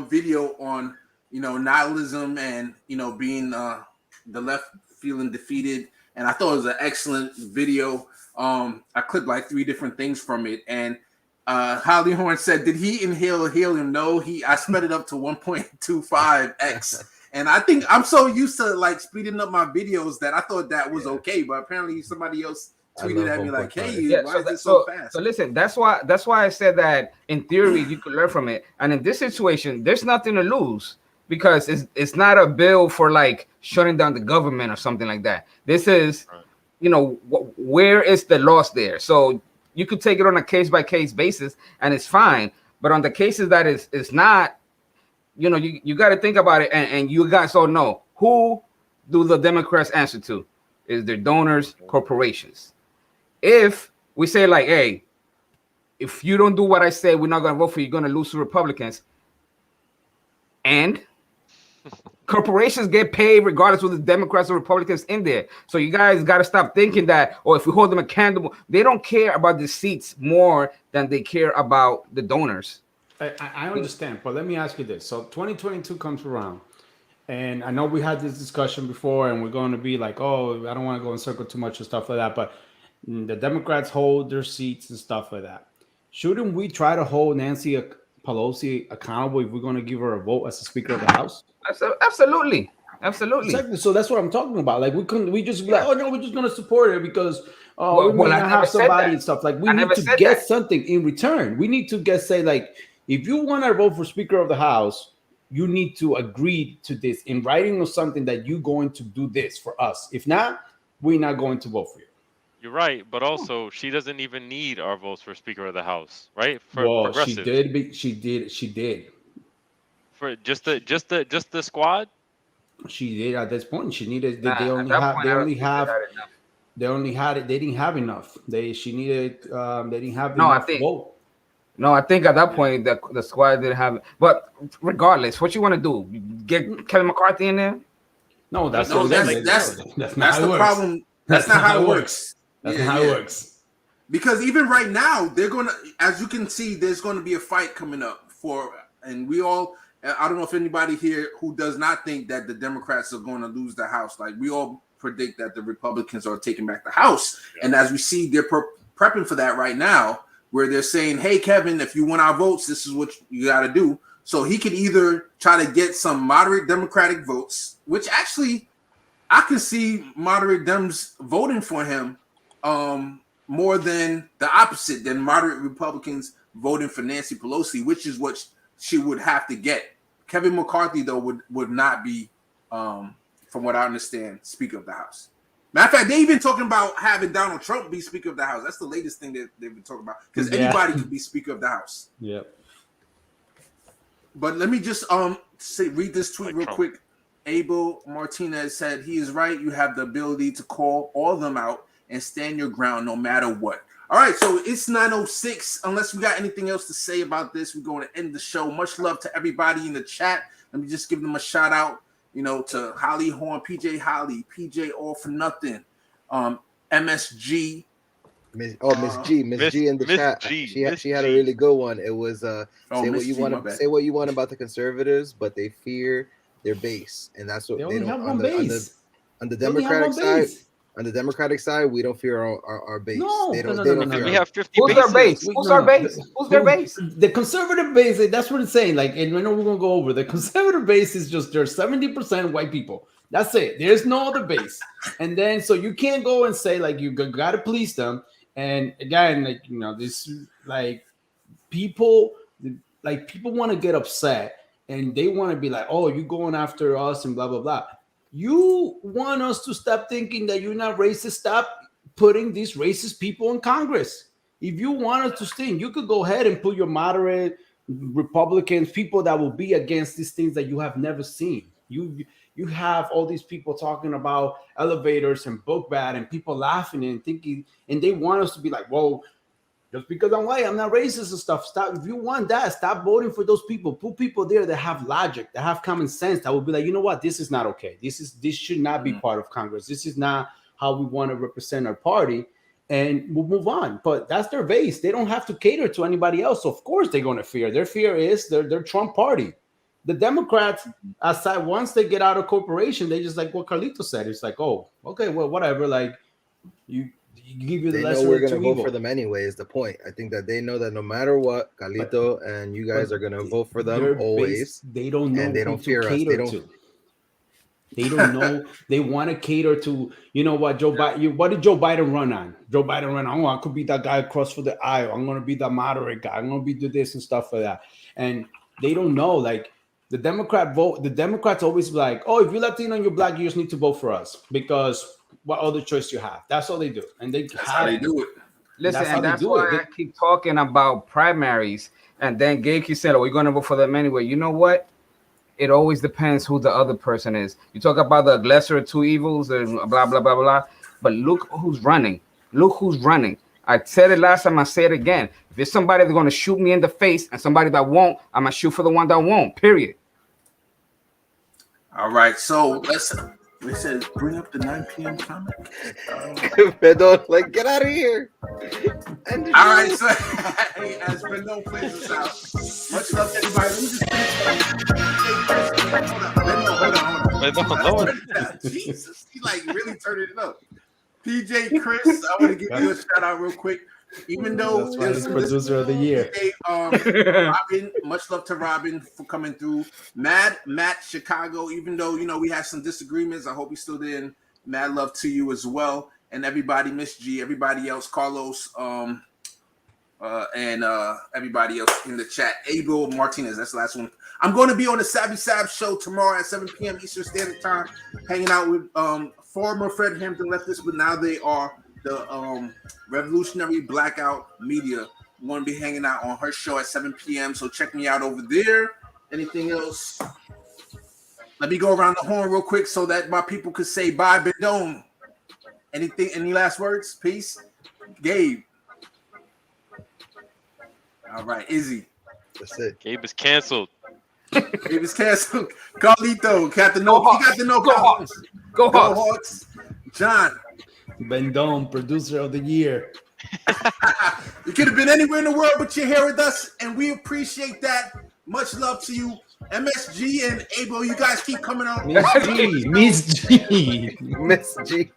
video on, nihilism and, being the left feeling defeated. And I thought it was an excellent video. I clipped like 3 different things from it. And Holly Horn said, did he inhale helium? No, I sped it up to 1.25x. And I think I'm so used to like speeding up my videos that I thought that was okay, but apparently somebody else tweeted at me like, "Hey, why is this so fast?" So listen, that's why I said that in theory you could learn from it, and in this situation, there's nothing to lose because it's not a bill for like shutting down the government or something like that. This is, where is the loss there? So you could take it on a case by case basis, and it's fine. But on the cases that is not. You got to think about it, and you guys all know, who do the Democrats answer to? Is their donors, corporations. If we say like, hey, if you don't do what I say, we're not going to vote for you, you're going to lose to Republicans. And corporations get paid regardless of the Democrats or Republicans in there. So you guys got to stop thinking that, if we hold them accountable, they don't care about the seats more than they care about the donors. I understand, but let me ask you this. So 2022 comes around, and I know we had this discussion before, and we're going to be like, I don't want to go in circle too much and stuff like that, but the Democrats hold their seats and stuff like that. Shouldn't we try to hold Nancy Pelosi accountable if we're going to give her a vote as the Speaker of the House? Absolutely. Exactly. So that's what I'm talking about. Like we just be like, we're just going to support her because we may not have somebody and stuff. Like we need to get something in return. We need to say like, if you want to vote for Speaker of the House, you need to agree to this in writing or something that you're going to do this for us. If not, we're not going to vote for you. You're right, but also she doesn't even need our votes for Speaker of the House, right? For Well, progressives, she did. for just the squad. She did at this point. She needed. Nah, They at only that have. point, They I don't only think they have. had enough. They only had it. They didn't have enough. She needed. They didn't have No, I enough think vote. no, I think at that point the squad didn't have. But regardless, what you want to do? Get Kevin McCarthy in there? No, that's No, what that's not how the it works. problem. That's not how it works. That's not how it works. Because even right now, they're gonna, as you can see, there's going to be a fight coming up for, and we all. I don't know if anybody here who does not think that the Democrats are going to lose the House. Like we all predict that the Republicans are taking back the House, and as we see, they're prepping for that right now, where they're saying, "Hey, Kevin, if you want our votes, this is what you got to do." So he could either try to get some moderate Democratic votes, which actually I can see moderate Dems voting for him more than the opposite, than moderate Republicans voting for Nancy Pelosi, which is what she would have to get. Kevin McCarthy, though, would not be, from what I understand, Speaker of the House. Matter of fact, they even talking about having Donald Trump be Speaker of the House. That's the latest thing that they've been talking about, because anybody could be Speaker of the House. Yep. But let me just read this tweet real quick. Abel Martinez said, he is right. You have the ability to call all of them out and stand your ground no matter what. All right, so it's 9:06. Unless we got anything else to say about this, we're going to end the show. Much love to everybody in the chat. Let me just give them a shout out, to Holly Horn, PJ Holly, PJ All for Nothing, MSG. Miss G in the chat. She had a really good one. It was say what you want about the conservatives, but they fear their base, and that's what they don't have on the Democratic side. On the Democratic side, we don't fear our base. No, they don't no. We have 50 Who's their base? Who's their base? Who's their base? The conservative base. That's what it's saying. Like, and I know we're gonna go over the conservative base is just there's 70% white people. That's it. There's no other base. And then so you can't go and say like you gotta please them. And again, this people want to get upset and they want to be like, oh, you're going after us and blah blah blah. You want us to stop thinking that you're not racist. Stop putting these racist people in Congress. If you want us to stink, you could go ahead and put your moderate Republicans, people that will be against these things that you have never seen. You have all these people talking about elevators and book bag and people laughing and thinking, and they want us to be like, whoa, just because I'm white, I'm not racist and stuff. Stop. If you want that, stop voting for those people. Put people there that have logic, that have common sense, that will be like, you know what, this is not okay. This should not be part of Congress. This is not how we want to represent our party, and we'll move on. But that's their base. They don't have to cater to anybody else. So of course they're going to fear. Their fear is their Trump party. The Democrats, aside, once they get out of corporation, they just like what Carlito said. It's like, oh, okay, well, whatever. Like you give you the lesser. They know we're gonna vote for them anyway. Is the point? I think that they know that no matter what, Carlito and you guys are gonna vote for them always. They don't know, and they don't fear us. They don't know. They want to cater to, you know what, Joe Biden. What did Joe Biden run on? Joe Biden ran on, oh, I could be that guy across for the aisle. I'm going to be the moderate guy. I'm going to be do this and stuff like that. And they don't know, like, the Democrats always be like, oh, if you're Latino and you're black, you just need to vote for us because what other choice you have? That's all they do. And that's how they do it. Listen, that's why I keep talking about primaries. And then Gabe keeps saying, oh, we're going to vote for them anyway. You know what? It always depends who the other person is. You talk about the lesser of two evils and blah, blah, blah, blah. But look who's running. Look who's running. I said it last time. I say it again. If there's somebody that's going to shoot me in the face and somebody that won't, I'm going to shoot for the one that won't, period. All right. So we said bring up the 9 p.m. comic. Pedro, like, get out of here. All right. So as Pedro plays us out, much love to everybody. Let me just hold on. Jesus, he like really turned it up. PJ Chris, I want to give you a shout out real quick. Even though he's producer of the year. Robin, much love to Robin for coming through. Matt Chicago, even though we had some disagreements, I hope he's still there. And mad love to you as well. And everybody, Miss G, everybody else, Carlos, and everybody else in the chat. Abel Martinez, that's the last one. I'm going to be on the Savvy Sab show tomorrow at 7 p.m. Eastern Standard Time, hanging out with former Fred Hampton leftists, but now they are the Revolutionary Blackout Media. I'm going to be hanging out on her show at 7 p.m. So check me out over there. Anything else? Let me go around the horn real quick so that my people could say bye, Bendome. Anything? Any last words? Peace. Gabe. All right, Izzy. That's it. Gabe is canceled. Gabe is canceled. Carlito. Captain No. Go You got the no Go comments. Hawks. Go Go Hawks. Hawks. John. Bendome, producer of the year. You could have been anywhere in the world, but you're here with us, and we appreciate that. Much love to you. MSG and Abo, you guys keep coming on. Miss G. Miss G.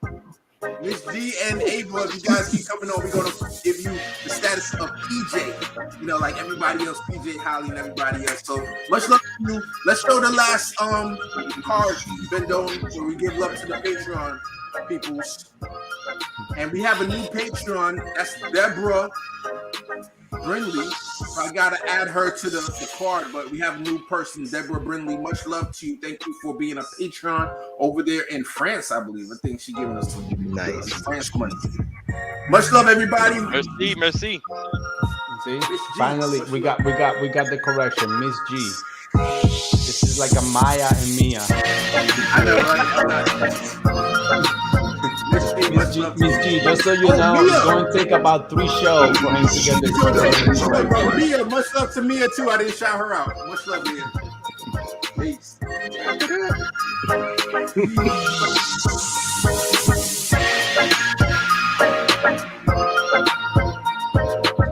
Miss G and Ava, if you guys keep coming on, we're going to give you the status of PJ. You know, like everybody else, PJ, Holly, and everybody else. So much love to you. Let's show the last card, Bendone, where we give love to the Patreon peoples. And we have a new Patreon. That's Deborah Brindley. I got to add her to the card, but we have a new person, Deborah Brindley. Much love to you. Thank you for being a Patreon over there in France, I believe. I think she's giving us some Nice. France money. Much love, everybody. Merci, merci. See, Miss G. finally we got the correction. Miss G. This is like a Maya and Mia. I know, right? Miss G, much love to you. Miss G, just so you know, Mia. it's going to take about 3 shows for him to get this correct. Mia, much love to Mia too. I didn't shout her out. Much love, Mia. Peace.